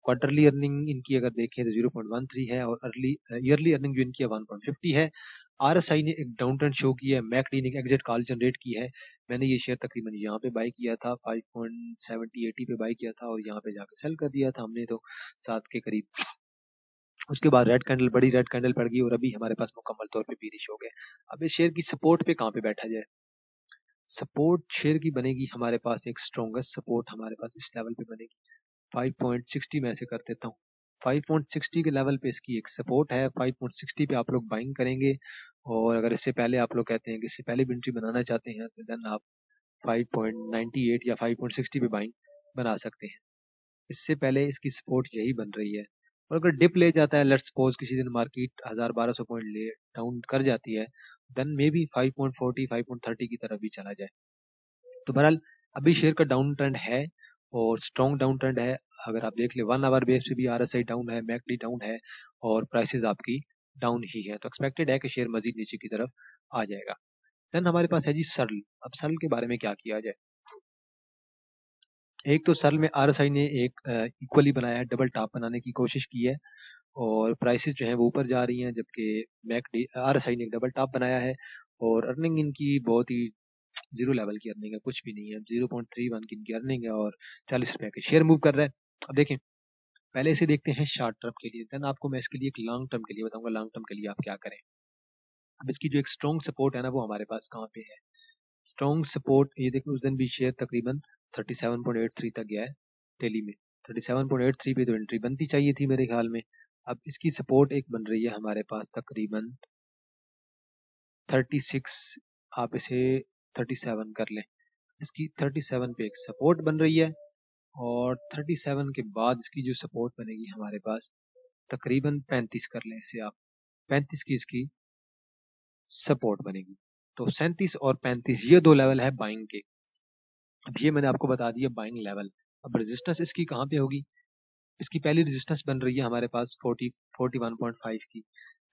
क्वार्टरली अर्निंग इनकी अगर देखें तो 0.13 है और अर्ली ईयरली अर्निंग जो इनकी है 1.50 है। आरएसआई ने एक डाउन ट्रेंड शो किया है, मैकडी ने एक एग्जिट कॉल जनरेट की है। मैंने ये शेयर तकरीबन यहाँ पे बाई किया था, 5.70-80 पे बाई किया था और यहाँ पे जाकर सेल कर दिया था हमने तो 7 के करीब। उसके बाद रेड कैंडल, बड़ी रेड कैंडल पड़ गई और अभी हमारे पास मुकम्मल तौर पे बीरिश हो गए। अब इस शेयर की सपोर्ट पे कहाँ पे बैठा जाए। सपोर्ट शेयर की बनेगी हमारे पास, एक स्ट्रॉन्गेस्ट सपोर्ट हमारे पास इस लेवल पे बनेगी 5.60 में ऐसे कर देता हूँ। 5.60 के लेवल पे इसकी एक सपोर्ट है, 5.60 पे आप लोग बाइंग करेंगे और अगर इससे पहले आप लोग कहते हैं कि इससे पहले भी एंट्री बनाना चाहते हैं तो देन आप 5.98 या 5.60 पे बाइंग बना सकते हैं। इससे पहले इसकी सपोर्ट यही बन रही है और अगर डिप ले जाता है, लेट्स सपोज किसी दिन मार्केट 1000-1200 पॉइंट ले डाउन कर जाती है, देन मे बी 5.40 5.30 की तरफ भी चला जाए। तो बहरहाल अभी शेयर का डाउन ट्रेंड है और स्ट्रॉन्ग डाउन ट्रेंड है। अगर आप देख ले 1 आवर बेस पे भी आरएसआई डाउन है, मैकडी डाउन है और प्राइसेस आपकी डाउन ही है, तो एक्सपेक्टेड है कि शेयर मजीद नीचे की तरफ आ जाएगा। देन हमारे पास है जी सर्ल। अब सर्ल के बारे में क्या किया जाए। एक तो सर्ल में आरएसआई ने एक इक्वली बनाया है, डबल टॉप बनाने की कोशिश की है और प्राइसेस जो है वो ऊपर जा रही हैं, जबकि मैकडी आरएसआई ने एक डबल टॉप बनाया है और अर्निंग इनकी बहुत ही जीरो लेवल की अर्निंग है, कुछ भी नहीं है। 0.31 की इनकी अर्निंग है और 40 रुपए के शेयर मूव कर रहा है। अब देखें, पहले इसे देखते हैं शॉर्ट टर्म के लिए, देन आपको मैं इसके लिए एक लॉन्ग टर्म के लिए बताऊंगा लॉन्ग टर्म के लिए आप क्या करें। अब इसकी जो एक स्ट्रॉन्ग सपोर्ट है ना, वो हमारे पास कहाँ पे है। स्ट्रॉन्ग सपोर्ट ये देखो, उस दिन भी शेयर तकरीबन 37.83 तक गया है डेली में। 37.83 पे तो एंट्री बनती चाहिए थी मेरे ख्याल में। अब इसकी सपोर्ट एक बन रही है हमारे पास तकरीबन 36, आप इसे 37 कर लें। इसकी 37 पे एक सपोर्ट बन रही है और 37 के बाद इसकी जो सपोर्ट बनेगी हमारे पास तकरीबन 35 कर लें इसे आप, 35 की इसकी सपोर्ट बनेगी। तो 37 और 35 ये दो लेवल है बाइंग के। अब ये मैंने आपको बता दिया बाइंग लेवल। अब रेजिस्टेंस इसकी कहाँ पे होगी। इसकी पहली रेजिस्टेंस बन रही है हमारे पास 41.5 की,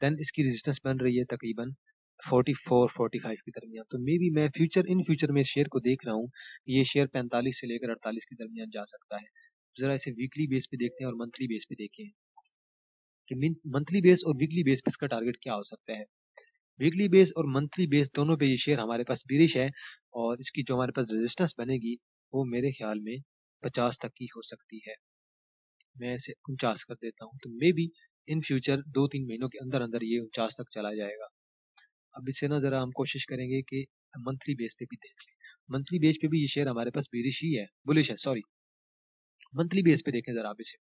देन इसकी रेजिस्टेंस बन रही है तकरीबन 44-45 के दरमियान। तो मे बी मैं इन फ्यूचर में शेयर को देख रहा हूँ, ये शेयर 45 से लेकर 48 के दरमियान जा सकता है। जरा इसे वीकली बेस पे देखते हैं और मंथली बेस पे देखें कि मंथली बेस और वीकली बेस पे इसका टारगेट क्या हो सकता है। वीकली बेस और मंथली बेस दोनों पे ये शेयर हमारे पास बेरिश है, और इसकी जो हमारे पास रेजिस्टेंस बनेगी वो मेरे ख्याल में 50 तक की हो सकती है। मैं इसे 49 कर देता हूँ। तो मे बी इन फ्यूचर 2-3 महीनों के अंदर अंदर ये 49 तक चला जाएगा। अब इसे ना जरा हम कोशिश करेंगे कि मंथली बेस पे भी देख लें। मंथली बेस पे भी ये शेयर हमारे पास बेरिश ही है, बुलिश है सॉरी। मंथली बेस पे देखें जरा आप इसे,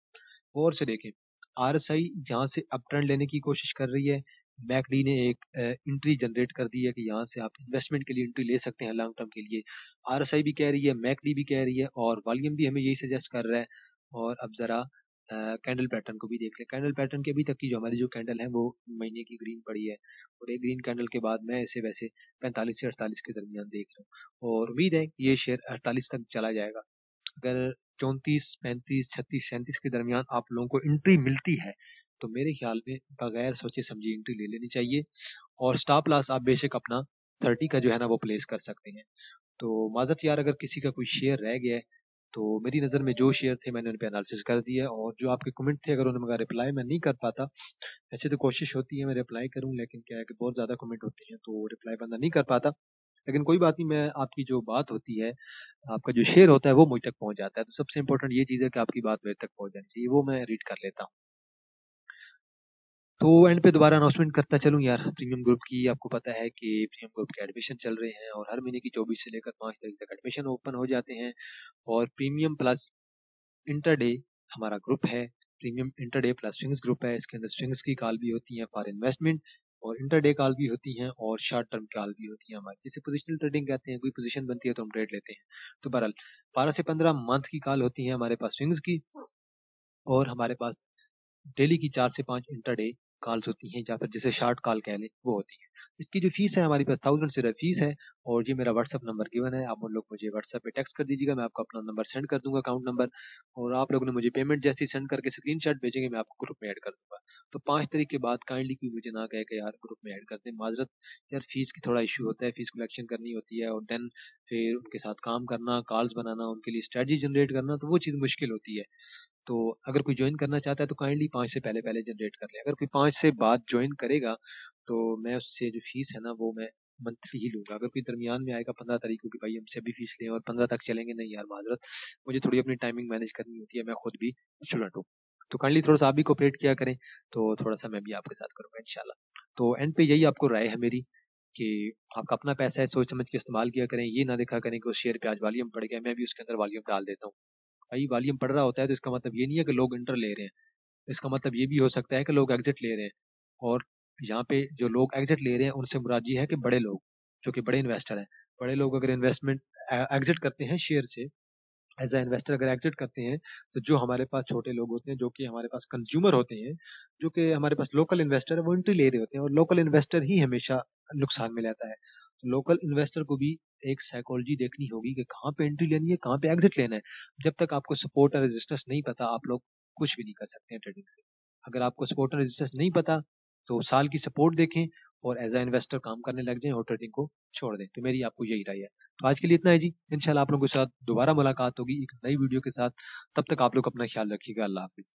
और से देखें। आरएसआई यहाँ से अप ट्रेंड लेने की कोशिश कर रही है। मैकडी ने एक एंट्री जनरेट कर दी है कि यहाँ से आप इन्वेस्टमेंट के लिए एंट्री ले सकते हैं लॉन्ग टर्म के लिए। आरएसआई भी कह रही है, मैकडी भी कह रही है, और वॉल्यूम भी हमें यही सजेस्ट कर रहा है। और अब जरा कैंडल पैटर्न को भी देख लें। कैंडल पैटर्न के अभी तक की जो हमारी जो कैंडल है वो महीने की ग्रीन पड़ी है, और एक ग्रीन कैंडल के बाद मैं इसे वैसे 45 से 48 के दरमियान देख रहा हूँ, और उम्मीद है कि ये शेयर 48 तक चला जाएगा। अगर 34, 35, 36, 37 के दरमियान आप लोगों को एंट्री मिलती है तो मेरे ख्याल में बगैर सोचे समझे एंट्री ले लेनी चाहिए, और स्टॉप लॉस आप बेशक अपना 30 का जो है ना वो प्लेस कर सकते हैं। तो माजरत यार, अगर किसी का कोई शेयर रह गया है तो मेरी नज़र में जो शेयर थे मैंने उन पे एनालिसिस कर दिया, और जो आपके कमेंट थे अगर उन्हें रिप्लाई मैं नहीं कर पाता, ऐसे तो कोशिश होती है मैं रिप्लाई करूं, लेकिन क्या है कि बहुत ज़्यादा कमेंट होते हैं तो रिप्लाई बंदा नहीं कर पाता। लेकिन कोई बात नहीं, मैं आपकी जो बात होती है, आपका जो शेयर होता है वो मुझ तक पहुंच जाता है। तो सबसे इम्पोर्टेंट ये चीज़ है कि आपकी बात मेरे तक पहुंच जानी चाहिए, वो मैं रीड कर लेता हूँ। तो एंड पे दोबारा अनाउंसमेंट करता चलूँ यार, प्रीमियम ग्रुप की आपको पता है कि प्रीमियम ग्रुप के एडमिशन चल रहे हैं, और हर महीने की 24 से लेकर 5 तारीख तक एडमिशन ओपन हो जाते हैं। और प्रीमियम प्लस इंटरडे हमारा ग्रुप है। Premium intraday plus swings group है। इसके अंदर स्विंग्स की कॉल भी होती है फॉर इन्वेस्टमेंट, और इंटरडे कॉल भी होती हैं, और शॉर्ट टर्म कॉल भी होती है हमारी, जिसे पोजिशनल ट्रेडिंग कहते हैं। कोई पोजीशन बनती है तो हम ट्रेड लेते हैं। तो बहरहाल 12 से 15 मंथ की कॉल होती है हमारे पास स्विंग्स की, और हमारे पास डेली की 4 से 5 इंटरडे कॉल्स होती हैं, या फिर जिसे शॉर्ट कॉल कह लें वो होती है। इसकी जो फीस है हमारी पास 1000 सिर्फ फीस है, और ये मेरा व्हाट्सअप नंबर गिवन है। आप उन लोग मुझे व्हाट्सअप पे टेक्स्ट कर दीजिएगा, मैं आपको अपना नंबर सेंड कर दूंगा, अकाउंट नंबर, और आप लोगों ने मुझे पेमेंट जैसी सेंड करके स्क्रीनशॉट भेजेंगे, मैं आपको ग्रुप में ऐड कर दूंगा। तो 5 तारीख के बाद काइंडली कोई मुझे ना कहे कि यार ग्रुप में ऐड कर दें, माजरत यार, फीस की थोड़ा इशू होता है, फीस कलेक्शन करनी होती है, और देन फिर उनके साथ काम करना, कॉल्स बनाना, उनके लिए स्ट्रेटजी जनरेट करना, तो वो चीज़ मुश्किल होती है। तो अगर कोई ज्वाइन करना चाहता है तो काइंडली 5 से पहले पहले जनरेट कर ले। अगर कोई 5 से बाद ज्वाइन करेगा तो मैं उससे जो फीस है ना वो मैं मंथली ही लूंगा। अगर कोई दरमियान में आएगा 15 तारीख को कि भाई हमसे अभी फीस लें और 15 तक चलेंगे, नहीं यार माजरत, मुझे थोड़ी अपनी टाइमिंग मैनेज करनी होती है, मैं खुद भी स्टूडेंट हूँ। तो काइंडली थोड़ा सा आप भी कोऑपरेट किया करें, तो थोड़ा सा मैं भी आपके साथ करूंगा इंशाल्लाह। तो एंड पे यही आपको राय है मेरी कि आपका अपना पैसा है, सोच समझ के इस्तेमाल किया करें। ये ना देखा करें कि उस शेयर पे आज वॉल्यूम बढ़ गया, मैं भी उसके अंदर वॉल्यूम डाल देता हूँ। भाई वॉल्यूम पड़ रहा होता है तो इसका मतलब ये नहीं है कि लोग इंटर ले रहे हैं, इसका मतलब ये भी हो सकता है कि लोग एग्जिट ले रहे हैं। और यहाँ पे जो लोग एग्जिट ले रहे हैं उनसे मुराद ये है कि बड़े लोग, जो कि बड़े इन्वेस्टर हैं, बड़े लोग अगर इन्वेस्टमेंट एग्जिट करते हैं शेयर से, एज ए इन्वेस्टर अगर एग्जिट करते हैं, तो जो हमारे पास छोटे लोग होते हैं, जो कि हमारे पास कंज्यूमर होते हैं, जो कि हमारे पास लोकल इन्वेस्टर है, वो एंट्री ले रहे होते हैं, और लोकल इन्वेस्टर ही हमेशा नुकसान में रहता है। तो लोकल इन्वेस्टर को भी एक साइकोलॉजी देखनी होगी कि कहाँ पे एंट्री लेनी है, कहाँ पे एग्जिट लेना है। जब तक आपको सपोर्ट और रेजिस्टेंस नहीं पता, आप लोग कुछ भी नहीं कर सकते हैं ट्रेडिंग में। अगर आपको सपोर्ट और रेजिस्टेंस नहीं पता तो साल की सपोर्ट देखें, और एज ए इन्वेस्टर काम करने लग जाएं, और ट्रेडिंग को छोड़ दें। तो मेरी आपको यही राय है। तो आज के लिए इतना है जी, इंशाल्लाह आप लोगों के साथ दोबारा मुलाकात होगी एक नई वीडियो के साथ। तब तक आप लोग अपना ख्याल रखिएगा। अल्लाह हाफिज।